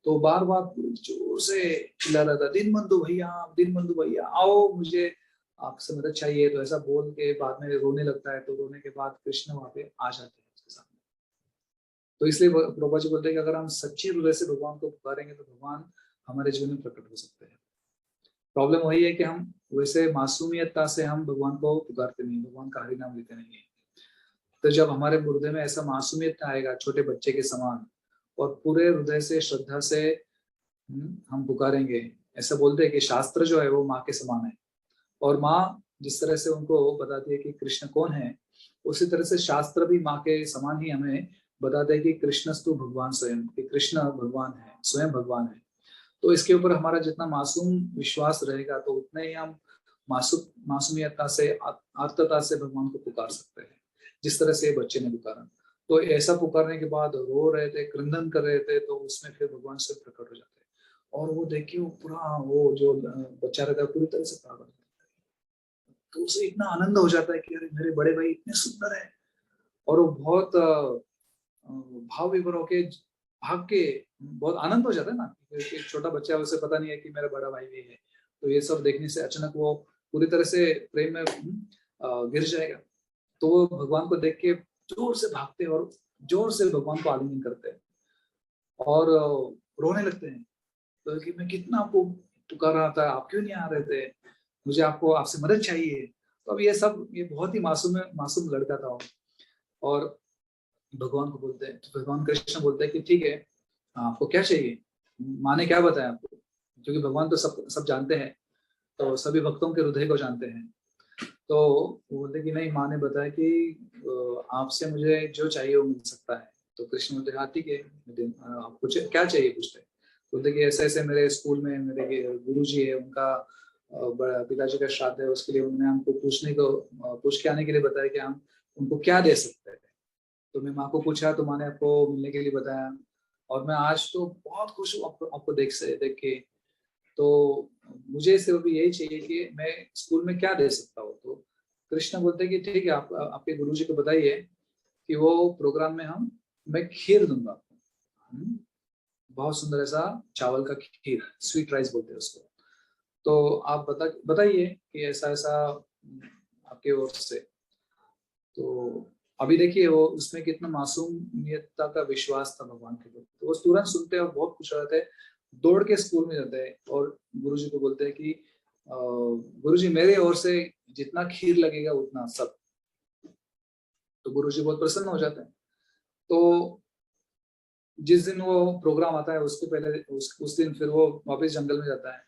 तो बार बार जोर से चिल्ला रहा था, दीनबंधु भैया आओ, मुझे आपसे मदद चाहिए। तो ऐसा बोल के बाद में रोने लगता है, तो रोने के बाद कृष्ण वहां पे आ जाते हैं उसके सामने। तो इसलिए प्रभुपा जी बोलते हैं कि अगर हम सच्चे हृदय से भगवान को पुकारेंगे तो भगवान हमारे जीवन में प्रकट हो सकते हैं। प्रॉब्लम वही है कि हम वैसे मासूमियतता से हम भगवान को पुकारते नहीं, भगवान का हरि नाम लेते नहीं है। तो जब हमारे हृदय में ऐसा मासूमियत आएगा, छोटे बच्चे के समान, और पूरे हृदय से श्रद्धा से हम पुकारेंगे। ऐसा बोलते हैं कि शास्त्र जो है वो माँ के समान है, और माँ जिस तरह से उनको बताती है कि कृष्ण कौन है, उसी तरह से शास्त्र भी माँ के समान ही हमें बताते हैं कि कृष्णस्तु भगवान स्वयं, कि कृष्ण भगवान है, स्वयं भगवान है। तो इसके ऊपर हमारा जितना मासूम विश्वास रहेगा, तो उतने ही हम मासूमियता से, आर्तता से भगवान को पुकार सकते हैं, जिस तरह से बच्चे ने पुकारा। तो ऐसा पुकारने के बाद रो रहे थे, क्रंदन कर रहे थे, तो उसमें फिर भगवान से प्रकट हो जाते हैं। और वो देखिए, वो पूरा, वो जो बच्चा रहता है पूरी तरह से पागल, तो उसे इतना आनंद हो जाता है कि अरे मेरे बड़े भाई इतने सुंदर है। और वो बहुत भाव विभोर होके भाग के, बहुत आनंद हो जाता है ना, क्योंकि छोटा बच्चा है, उसे पता नहीं है कि मेरा बड़ा भाई भी है। तो ये सब देखने से अचानक वो पूरी तरह से प्रेम में गिर जाएगा। तो वो भगवान को देख के जोर से भागते हैं, और जोर से भगवान को आलिंगन करते हैं, और रोने लगते हैं। तो कि मैं कितना आपको पुकार रहा था, आप क्यों नहीं आ रहे थे, मुझे आपको आपसे मदद चाहिए। तो अब ये बहुत ही मासूम लड़का था वो। और भगवान को बोलते हैं, तो भगवान कृष्ण बोलते हैं कि ठीक है, आपको क्या चाहिए, माँ ने क्या बताया आपको, क्योंकि भगवान तो सब जानते हैं, तो सभी भक्तों के हृदय को जानते हैं। तो वो बोलते कि नहीं, माँ ने बताया कि आपसे मुझे जो चाहिए वो मिल सकता है। तो कृष्ण बोलते हाँ ठीक है, आपको क्या चाहिए पूछते। बोलते कि ऐसे ऐसे मेरे स्कूल में मेरे गुरु जी है, उनका पिताजी का श्राद्ध है, उसके लिए उन्होंने हमको पूछ के आने के लिए बताया कि हम उनको क्या दे सकते हैं। तो मैं माँ को पूछा, तो माँ ने आपको मिलने के लिए बताया। और मैं आज तो बहुत खुश हूँ आपको देख के। तो मुझे सिर्फ यही चाहिए कि मैं स्कूल में क्या दे सकता हूँ। तो कृष्ण बोलते हैं कि ठीक है, आप आपके गुरु जी को बताइए कि वो प्रोग्राम में मैं खीर दूंगा आपको। बहुत सुंदर ऐसा चावल का खीर, स्वीट राइस बोलते हैं उसको। तो आप बताइए कि ऐसा ऐसा आपके ओर से। तो अभी देखिए वो उसमें कितना मासूमियता का विश्वास था भगवान के प्रति। तो वो तुरंत सुनते हैं और बहुत खुश हो जाते हैं, दौड़ के स्कूल में जाते हैं और गुरुजी को बोलते हैं कि गुरुजी मेरे ओर से जितना खीर लगेगा उतना सब। तो गुरुजी बहुत प्रसन्न हो जाते हैं। तो जिस दिन वो प्रोग्राम आता है उसके पहले उस दिन फिर वो वापस जंगल में जाता है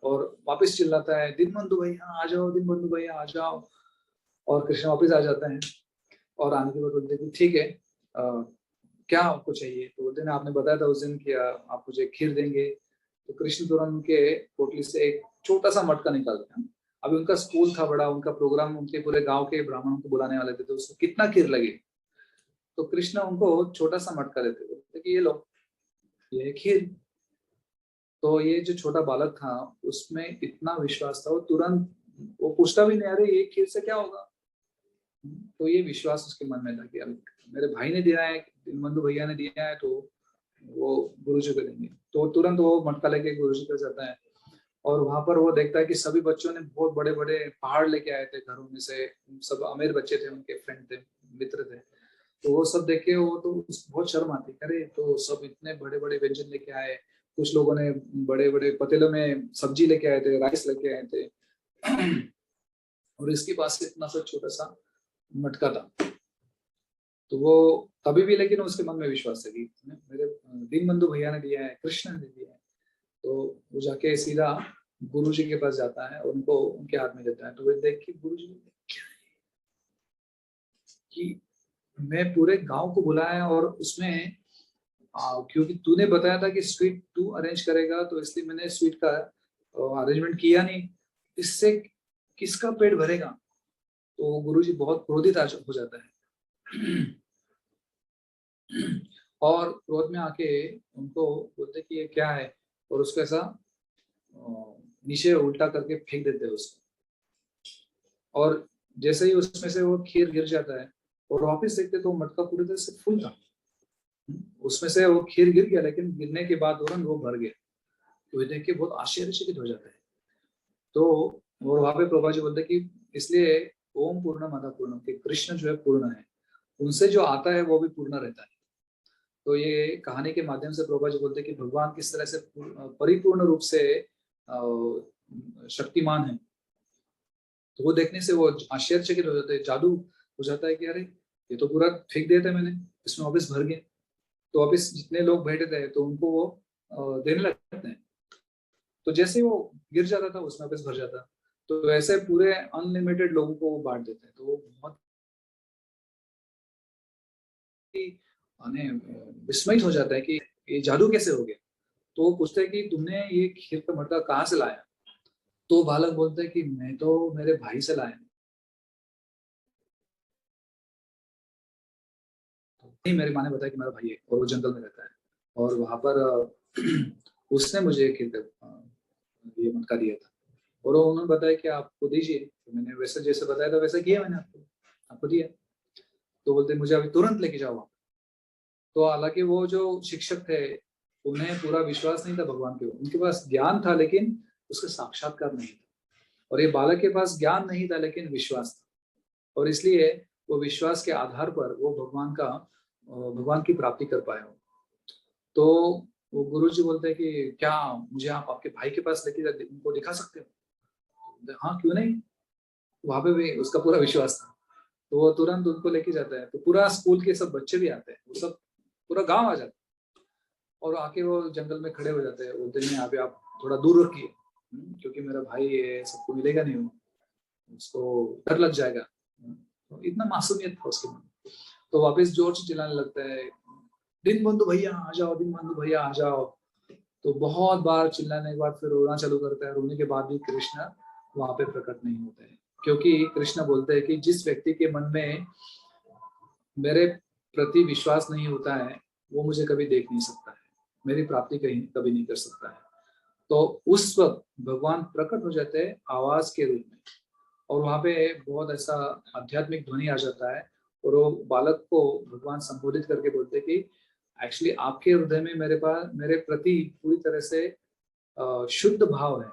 और वापस चिल्लाता है, दीनबंधु भैया आ जाओ, दीनबंधु भैया आ जाओ। और कृष्ण वापस आ जाते हैं और आने के बाद बोलते हैं कि ठीक है, क्या आपको चाहिए। तो बोलते हैं आपने बताया था उस दिन कि आप मुझे खीर देंगे। तो कृष्ण तुरंत उनके पोटली से एक छोटा सा मटका निकालते हैं। अभी उनका स्कूल था बड़ा, उनका प्रोग्राम, उनके पूरे गांव के ब्राह्मणों को बुलाने वाले थे, तो उसको कितना खीर लगे। तो कृष्ण उनको छोटा सा मटका देते, बोलते कि ये लो, ये है खीर। तो ये जो छोटा बालक था उसमें इतना विश्वास था, वो तुरंत वो पूछता भी नहीं, अरे ये खीर से क्या होगा। तो ये विश्वास उसके मन में था कि अब मेरे भाई ने दिया है, दीनबंधु भैया ने दिया है, तो वो गुरु जी को देंगे। तो तुरंत वो मटका लेके गुरु जी को जाता है और वहां पर वो देखता है कि सभी बच्चों ने बहुत बड़े बड़े पहाड़ लेके आए थे घरों में से। सब अमीर बच्चे थे, उनके फ्रेंड थे, मित्र थे। तो वो सब देख के वो तो बहुत शर्म आती, अरे तो सब इतने बड़े बड़े व्यंजन लेके आए। कुछ लोगों ने बड़े बड़े पतीलों में सब्जी लेके आए थे, राइस लेके आए थे। और इसके पास इतना सा छोटा सा मटका था। तो वो तभी भी लेकिन उसके मन में विश्वास है कि मेरे दीनबंधु भैया ने दिया है, कृष्ण ने दिया है। तो वो जाके सीधा गुरु जी के पास जाता है, उनको उनके हाथ में देता है। तो वे देख के गुरु जी कि मैं पूरे गांव को बुलाया और उसमें क्योंकि तूने बताया था कि स्वीट तू अरेंज करेगा, तो इसलिए मैंने स्वीट का अरेंजमेंट किया नहीं, इससे किसका पेट भरेगा। तो गुरुजी बहुत क्रोधित हो जाता है और क्रोध में आके उनको बोलते कि ये क्या है, और उसको ऐसा नीचे उल्टा करके फेंक देते हैं उसको। और जैसे ही उसमें से वो खीर गिर जाता है और वापस देखते तो वो मटका पूरी तरह से फुल था। उसमें से वो खीर गिर गया, लेकिन गिरने के बाद तुरंत वो भर गया। तो ये देख के बहुत आश्चर्यचकित हो जाता है। तो और वहां पे प्रभा जी बोलते हैं कि इसलिए ओम पूर्ण मदा पूर्ण, कि कृष्ण जो है पूर्ण है, उनसे जो आता है वो भी पूर्ण रहता है। तो ये कहानी के माध्यम से प्रभा जी बोलते हैं कि भगवान किस तरह से परिपूर्ण रूप से शक्तिमान है। तो वो देखने से वो आश्चर्यचकित हो जाते हैं, जादू हो जाता है कि अरे ये तो पूरा फेंक दिया था मैंने, इसमें वापस भर गया। तो वापस जितने लोग बैठे थे तो उनको वो देने लगते हैं। तो जैसे वो गिर जाता था उसमें वापस भर जाता। तो ऐसे पूरे अनलिमिटेड लोगों को वो बांट देते हैं। तो वो बहुत ही विस्मित हो जाता है कि ये जादू कैसे हो गया। तो वो पूछते हैं कि तुमने ये खीर का मटका कहाँ से लाया। तो बालक बोलता है कि मैं तो मेरे भाई से लाया। नहीं, मेरी माँ ने बताया कि मेरा भाई है और वो जंगल में रहता है और वहां पर उसने मुझे खीर का ये मटका दिया था। और वो उन्होंने बताया कि आपको दीजिए। तो मैंने वैसे जैसे बताया था वैसा किया, मैंने आपको आपको दिया। तो बोलते मुझे अभी तुरंत लेके जाओ आप। तो हालांकि वो जो शिक्षक थे उन्हें पूरा विश्वास नहीं था भगवान के, उनके पास ज्ञान था लेकिन उसका साक्षात्कार नहीं था। और ये बालक के पास ज्ञान नहीं था लेकिन विश्वास था, और इसलिए वो विश्वास के आधार पर वो भगवान की प्राप्ति कर पाए हो। तो वो गुरु जी बोलते हैं कि क्या मुझे आप आपके भाई के पास लेके उनको दिखा सकते हो। हाँ क्यों नहीं। वहां पे भी उसका पूरा विश्वास था, तो वो तुरंत उनको लेके जाता है। तो पूरा स्कूल के सब बच्चे भी आते हैं, वो सब पूरा गांव आ जाता है और आके वो जंगल में खड़े हो जाते हैं, बोलते हैं यहाँ पे आप थोड़ा दूर रखिए, क्योंकि मेरा भाई है, सबको मिलेगा नहीं, वो उसको डर लग जाएगा। तो इतना मासूमियत था उसके मन में। तो वापस जोर से चिल्लाने लगता है, दिन बंधु भैया आ जाओ, दिन बंधु भैया आ जाओ। तो बहुत बार चिल्लाने के बाद फिर रोना चालू करता है, रोने के बाद भी कृष्ण वहां पे प्रकट नहीं होता है, क्योंकि कृष्ण बोलते हैं कि जिस व्यक्ति के मन में मेरे प्रति विश्वास नहीं होता है वो मुझे कभी देख नहीं सकता है, मेरी प्राप्ति कहीं कभी नहीं कर सकता है। तो उस वक्त भगवान प्रकट हो जाते हैं आवाज के रूप में, और वहां पे बहुत ऐसा आध्यात्मिक ध्वनि आ जाता है, और वो बालक को भगवान संबोधित करके बोलते हैं कि एक्चुअली आपके हृदय में मेरे प्रति पूरी तरह से शुद्ध भाव है,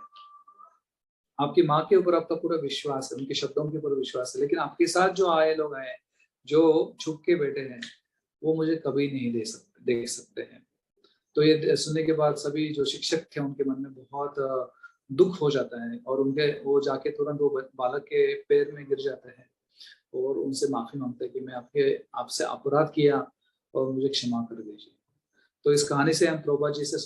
आपकी माँ के ऊपर आपका पूरा विश्वास है, उनके शब्दों के ऊपर विश्वास है, लेकिन आपके साथ जो आए लोग हैं, जो छुप के बैठे हैं, वो मुझे कभी नहीं देख सकते हैं। तो ये सुनने के बाद सभी जो शिक्षक थे उनके मन में बहुत दुख हो जाता है, और उनके वो जाके तुरंत वो बालक के पैर में गिर जाते हैं और उनसे माफी मांगते हैं कि मैं आपसे अपराध किया और मुझे क्षमा कर दीजिए। तो इस कहानी से हम प्रभुपाद जी से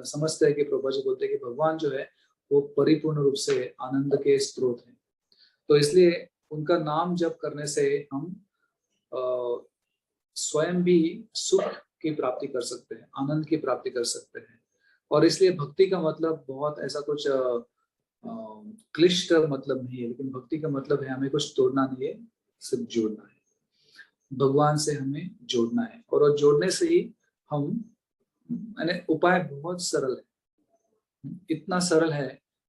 समझते हैं कि प्रभुपाद जी बोलते हैं कि भगवान जो है वो परिपूर्ण रूप से आनंद के स्रोत हैं। तो इसलिए उनका नाम जप करने से हम स्वयं भी सुख की प्राप्ति कर सकते हैं, आनंद की प्राप्ति कर सकते हैं। और इसलिए भक्ति का मतलब बहुत ऐसा कुछ क्लिष्ट मतलब नहीं है, लेकिन भक्ति का मतलब है हमें कुछ तोड़ना नहीं है, सिर्फ जोड़ना है, भगवान से हमें जोड़ना है। और वो जोड़ने से ही हम, मैंने उपाय बहुत सरल है, इतना सरल है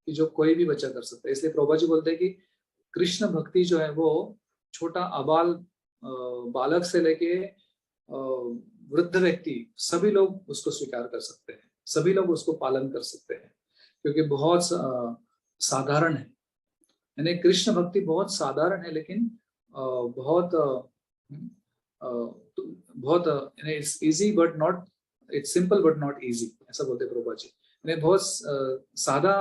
कि जो कोई भी बच्चा कर सकता है। इसलिए प्रभुपाद जी बोलते हैं कि कृष्ण भक्ति जो है वो छोटा अबाल बालक से लेके वृद्ध व्यक्ति, सभी लोग उसको स्वीकार कर सकते हैं, सभी लोग उसको पालन कर सकते हैं, क्योंकि बहुत साधारण है। यानी कृष्ण भक्ति बहुत साधारण है, लेकिन बहुत बहुत it's easy but not, it's simple but not easy, ऐसा बोलते हैं प्रभुपाद जी। यानी बहुत सादा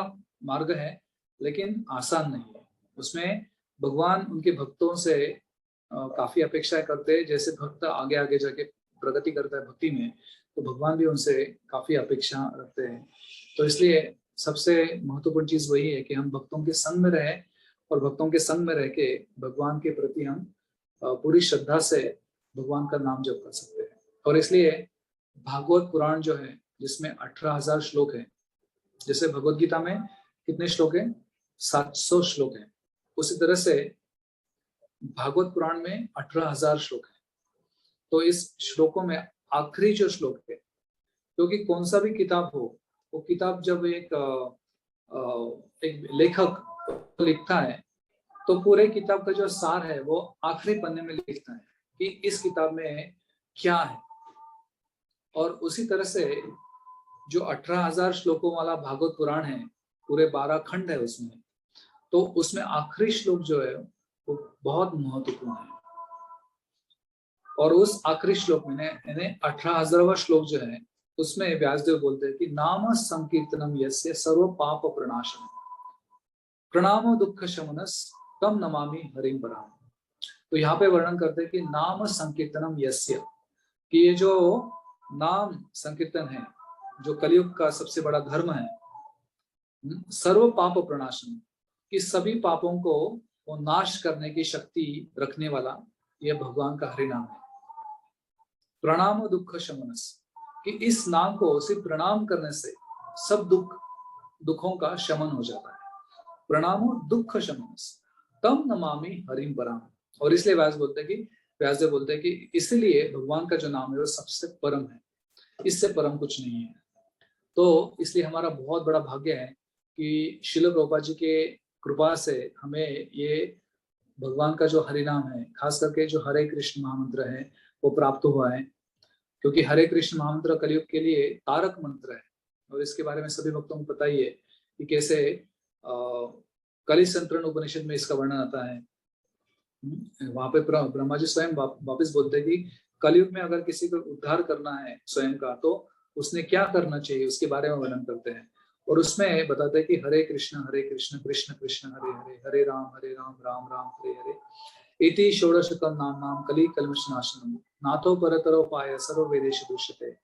मार्ग है लेकिन आसान नहीं है। उसमें भगवान उनके भक्तों से काफी अपेक्षाएं करते हैं। जैसे भक्त आगे आगे जाके प्रगति करता है भक्ति में, तो भगवान भी उनसे काफी अपेक्षा रखते हैं। तो इसलिए सबसे महत्वपूर्ण चीज वही है कि हम भक्तों के संग में रहें, और भक्तों के संग में रह के भगवान के प्रति हम पूरी श्रद्धा से भगवान का नाम जप कर सकते हैं। और इसलिए भागवत पुराण जो है, जिसमें 18,000 श्लोक है, जैसे भगवत गीता में कितने श्लोक है, 700 श्लोक है, उसी तरह से भागवत पुराण में 18,000 श्लोक है। तो इस श्लोकों में आखिरी जो श्लोक है, क्योंकि कौन सा भी किताब हो, वो किताब जब एक लेखक लिखता है तो पूरे किताब का जो सार है वो आखिरी पन्ने में लिखता है कि इस किताब में क्या है। और उसी तरह से जो 18,000 श्लोकों वाला भागवत पुराण है, पूरे 12 खंड है उसमें, तो उसमें आखिरी श्लोक जो है वो बहुत महत्वपूर्ण है। और उस आखिरी श्लोक में यानी 18,000वां श्लोक जो है, उसमें व्यासदेव बोलते हैं कि नाम संकीर्तनम यस्य सर्व पाप प्रणाशनम प्रणामो दुख शमनस तम नमामि हरिम पराम। तो यहाँ पे वर्णन करते हैं कि नाम संकीर्तनम यस्य, कि ये जो नाम संकीर्तन है, जो कलयुग का सबसे बड़ा धर्म है, सर्व पाप प्रणाशन, कि सभी पापों को वो नाश करने की शक्ति रखने वाला यह भगवान का हरि नाम है। प्रणाम दुख शमनस, कि इस नाम को सिर्फ प्रणाम करने से सब दुखों का शमन हो जाता है। प्रणामो दुख शमनस तम नमामि हरिम पराम। और इसलिए व्यासदेव बोलते हैं कि इसलिए भगवान का जो नाम है वो सबसे परम है, इससे परम कुछ नहीं है। तो इसलिए हमारा बहुत बड़ा भाग्य है कि श्रील प्रभुपाद जी के कृपा से हमें ये भगवान का जो हरि नाम है, खास करके जो हरे कृष्ण महामंत्र है, वो प्राप्त हुआ है। क्योंकि हरे कृष्ण महामंत्र कलयुग के लिए तारक मंत्र है, और इसके बारे में सभी भक्तों को पता ही है कि कैसे कलि संतरण उपनिषद में इसका वर्णन आता है। वहां पे ब्रह्मा जी स्वयं वापस बोलते हैं कि कलयुग में अगर किसी को उद्धार करना है स्वयं का, तो उसने क्या करना चाहिए उसके बारे में वर्णन करते हैं। और उसमें बताते हैं कि हरे कृष्ण कृष्ण कृष्ण हरे हरे, हरे राम राम राम हरे हरे, इति षोडशकम नाम नाम कली कल्मषनाशनम नाथो परतरो पाय सर्व वेदेश दुष्यते।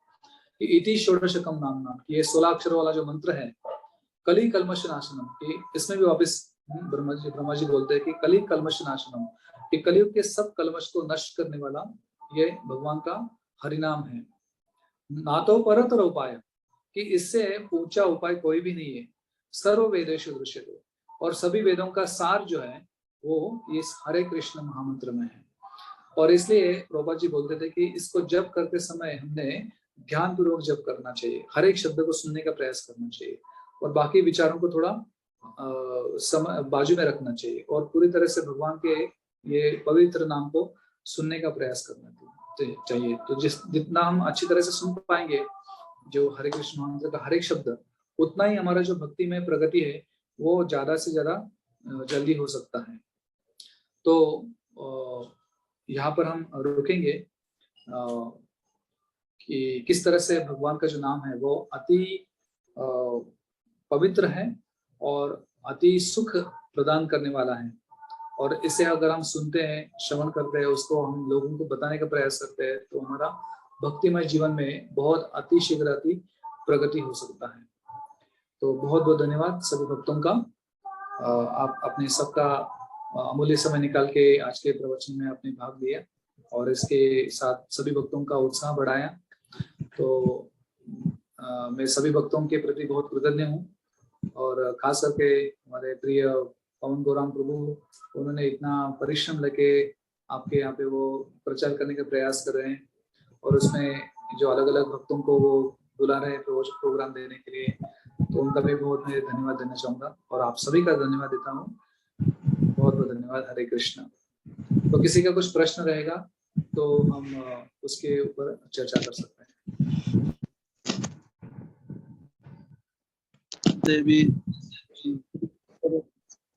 इति षोडशकम नाम नाम, ये 16 अक्षरों वाला जो मंत्र है, कली कल्मषनाशनम, कि इसमें भी वापस ब्रह्मा जी बोलते हैं कि कली कल्मषनाशनम, कि कलयुग के सब कल्मश को नष्ट करने वाला ये भगवान का हरिनाम है। नातो परतर उपाय, कि इससे ऊंचा उपाय कोई भी नहीं है। सर्व वेदेषु दृश्यते, और सभी वेदों का सार जो है वो इस हरे कृष्ण महामंत्र में है। और इसलिए प्रभुपाद जी बोलते थे कि इसको जप करते समय हमने ध्यान पूर्वक जप करना चाहिए, हर एक शब्द को सुनने का प्रयास करना चाहिए, और बाकी विचारों को थोड़ा बाजू में रखना चाहिए, और पूरी तरह से भगवान के ये पवित्र नाम को सुनने का प्रयास करना चाहिए। तो जितना हम अच्छी तरह से सुन पाएंगे जो हरे कृष्ण मंत्र का हर एक शब्द, उतना ही हमारा जो भक्ति में प्रगति है वो ज्यादा से ज्यादा जल्दी हो सकता है। तो यहाँ पर हम रुकेंगे कि किस तरह से भगवान का जो नाम है वो अति पवित्र है और अति सुख प्रदान करने वाला है, और इसे अगर हम सुनते हैं, श्रवण करते हैं, उसको हम लोगों को बताने का प्रयास करते हैं, तो हमारा भक्तिमय जीवन में बहुत अति शीघ्र अति प्रगति हो सकता है। तो बहुत बहुत धन्यवाद सभी भक्तों का। आप अपने सबका अमूल्य समय निकाल के आज के प्रवचन में आपने भाग लिया और इसके साथ सभी भक्तों का उत्साह बढ़ाया। तो मैं सभी भक्तों के प्रति बहुत कृतज्ञ हूँ, और खास करके हमारे प्रिय पवन गौराम प्रभु, उन्होंने इतना परिश्रम लेके आपके यहाँ पे वो प्रचार करने का प्रयास कर रहे हैं, और उसमें जो अलग अलग भक्तों को वो बुला रहे हैं प्रोग्राम देने के लिए, तो उनका भी बहुत मैं धन्यवाद देना चाहूंगा, और आप सभी का धन्यवाद देता हूँ। बहुत बहुत धन्यवाद। हरे कृष्ण। तो किसी का कुछ प्रश्न रहेगा तो हम उसके ऊपर चर्चा कर सकते हैं। देवी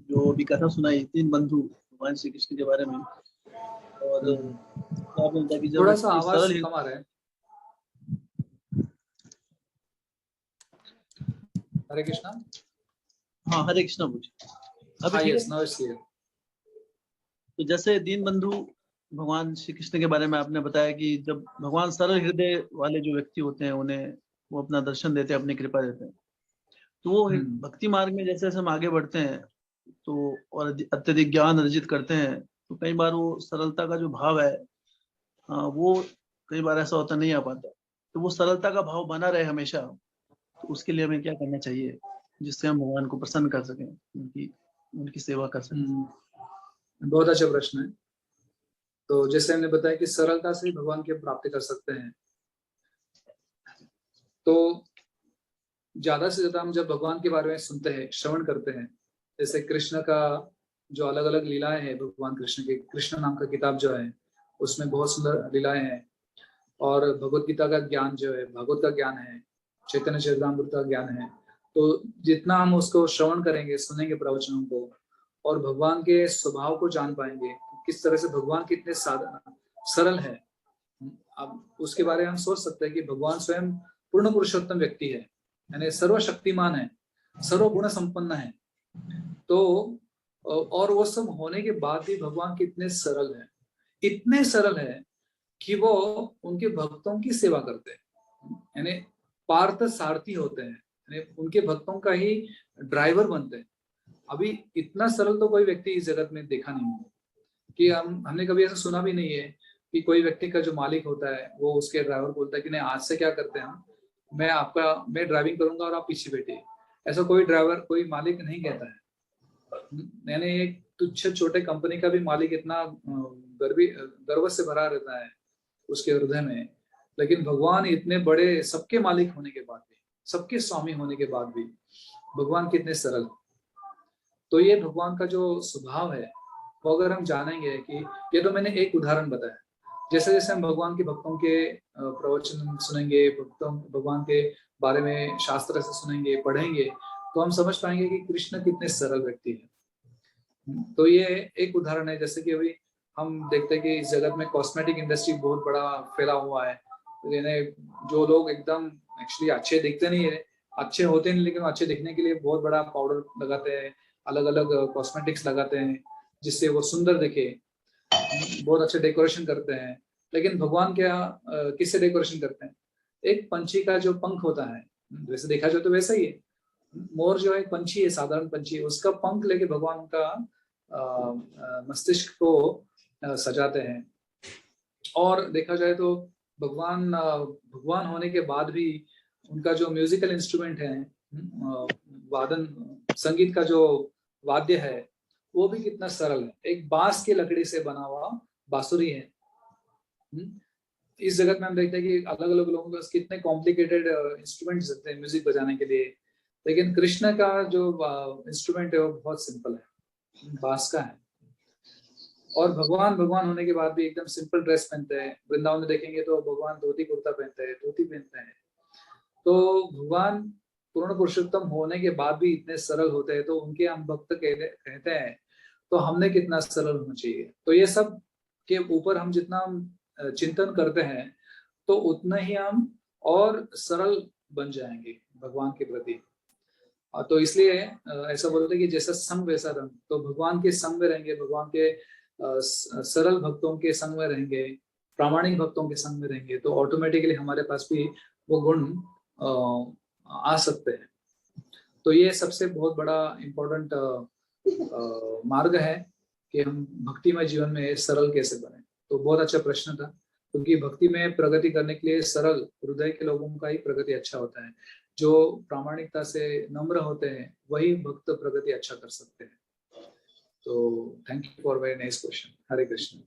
जो अभी कथा सुनाई 3 बंधु भगवान श्री कृष्ण के बारे में, और आपने बताया कि थोड़ा सा आवाज कम आ रहा है। हरे कृष्णा। हाँ, हरे कृष्णा पूछिए। अभी ठीक है। तो जैसे दीन बंधु भगवान श्री कृष्ण के बारे में आपने बताया कि जब भगवान सरल हृदय वाले जो व्यक्ति होते हैं उन्हें वो अपना दर्शन देते हैं, अपनी कृपा देते हैं, तो वो भक्ति मार्ग में जैसे जैसे हम आगे बढ़ते हैं तो और अत्यधिक ज्ञान अर्जित करते हैं, तो कई बार वो सरलता का जो भाव है वो कई बार ऐसा होता नहीं आ पाता। तो वो सरलता का भाव बना रहे हमेशा, तो उसके लिए हमें क्या करना चाहिए जिससे हम भगवान को प्रसन्न कर सकें, उनकी सेवा कर सकें? बहुत अच्छा प्रश्न है। तो जैसे हमने बताया कि सरलता से भगवान की प्राप्ति कर सकते हैं, तो ज्यादा से ज्यादा हम जब भगवान के बारे में सुनते हैं, श्रवण करते हैं, जैसे कृष्ण का जो अलग अलग लीलाएं हैं, भगवान कृष्ण की कृष्ण नाम का किताब जो है उसमें बहुत सुंदर लीलाएं हैं, और भगवत गीता का ज्ञान जो है, भागवत का ज्ञान है, चैतन्य चरितामृत का ज्ञान है, तो जितना हम उसको श्रवण करेंगे, सुनेंगे प्रवचनों को, और भगवान के स्वभाव को जान पाएंगे, किस तरह से भगवान कितने सरल है। अब उसके बारे में हम सोच सकते हैं कि भगवान स्वयं पूर्ण पुरुषोत्तम व्यक्ति है, यानी सर्वशक्तिमान है, सर्वगुण संपन्न है। तो और वो सब होने के बाद भी भगवान कितने सरल है, इतने सरल है कि वो उनके भक्तों की सेवा करते हैं, यानी पार्थ सारथी होते हैं, यानी उनके भक्तों का ही ड्राइवर बनते हैं। अभी इतना सरल तो कोई व्यक्ति इस जगत में देखा नहीं है, कि हमने कभी ऐसा सुना भी नहीं है कि कोई व्यक्ति का जो मालिक होता है वो उसके ड्राइवर बोलता है कि नहीं आज से क्या करते हैं हम, मैं ड्राइविंग करूंगा और आप पीछे बैठिए। ऐसा कोई ड्राइवर, कोई मालिक नहीं कहता है। यानी एक तुच्छ छोटे कंपनी का भी मालिक इतना गर्व से भरा रहता है उसके हृदय में, लेकिन भगवान इतने बड़े सबके मालिक होने के बाद भी, सबके स्वामी होने के बाद भी भगवान कितने सरल। तो ये भगवान का जो स्वभाव है वो अगर हम जानेंगे कि ये तो मैंने एक उदाहरण बताया, जैसे जैसे हम भगवान के भक्तों के प्रवचन सुनेंगे, भगवान के बारे में शास्त्र से सुनेंगे, पढ़ेंगे, तो हम समझ पाएंगे कि कृष्ण कितने सरल व्यक्ति है। तो ये एक उदाहरण है। जैसे कि अभी हम देखते हैं कि इस जगत में कॉस्मेटिक इंडस्ट्री बहुत बड़ा फैला हुआ है, यानी जो लोग एकदम एक्चुअली अच्छे दिखते नहीं है अच्छे होते नहीं, लेकिन अच्छे दिखने के लिए बहुत बड़ा पाउडर लगाते हैं, अलग अलग कॉस्मेटिक्स लगाते हैं जिससे वो सुंदर दिखे, बहुत अच्छे डेकोरेशन करते हैं। लेकिन भगवान क्या किससे डेकोरेशन करते हैं? एक पंछी का जो पंख होता है, वैसे देखा जाए तो वैसा ही है। मोर जो एक पंछी है, साधारण पंछी है, उसका पंख लेके भगवान का मस्तिष्क को सजाते हैं। और देखा जाए तो भगवान होने के बाद भी उनका जो म्यूजिकल इंस्ट्रूमेंट है, वादन संगीत का जो वाद्य है, वो भी कितना सरल है। एक बांस की लकड़ी से बना हुआ बांसुरी है। इस जगत में हम देखते हैं कि अलग अलग लोगों के पास कितने कॉम्प्लिकेटेड इंस्ट्रूमेंट्स होते हैं म्यूजिक बजाने के लिए, लेकिन कृष्ण का जो इंस्ट्रूमेंट है वो बहुत सिंपल है, बांस का है। और भगवान होने के बाद भी एकदम सिंपल ड्रेस पहनते हैं। वृंदावन में देखेंगे तो भगवान धोती कुर्ता पहनते हैं, धोती पहनते हैं। तो भगवान पूर्ण पुरुषोत्तम होने के बाद भी इतने सरल होते हैं, तो उनके हम भक्त कहते हैं, तो हमने कितना सरल होना चाहिए। तो ये सब के ऊपर हम जितना चिंतन करते हैं, तो उतना ही हम और सरल बन जाएंगे भगवान के प्रति। तो इसलिए ऐसा बोलते हैं कि जैसा संग वैसा रंग। तो भगवान के संग में रहेंगे, भगवान के सरल भक्तों के संग में रहेंगे, प्रामाणिक भक्तों के संग में रहेंगे, तो ऑटोमेटिकली हमारे पास भी वो गुण आ सकते हैं। तो ये सबसे बहुत बड़ा इम्पोर्टेंट मार्ग है कि हम भक्तिमय जीवन में सरल कैसे बने। तो बहुत अच्छा प्रश्न था, क्योंकि भक्ति में प्रगति करने के लिए सरल हृदय के लोगों का ही प्रगति अच्छा होता है। जो प्रामाणिकता से नम्र होते हैं वही भक्त प्रगति अच्छा कर सकते हैं। तो thank you for very nice question. Hare Krishna.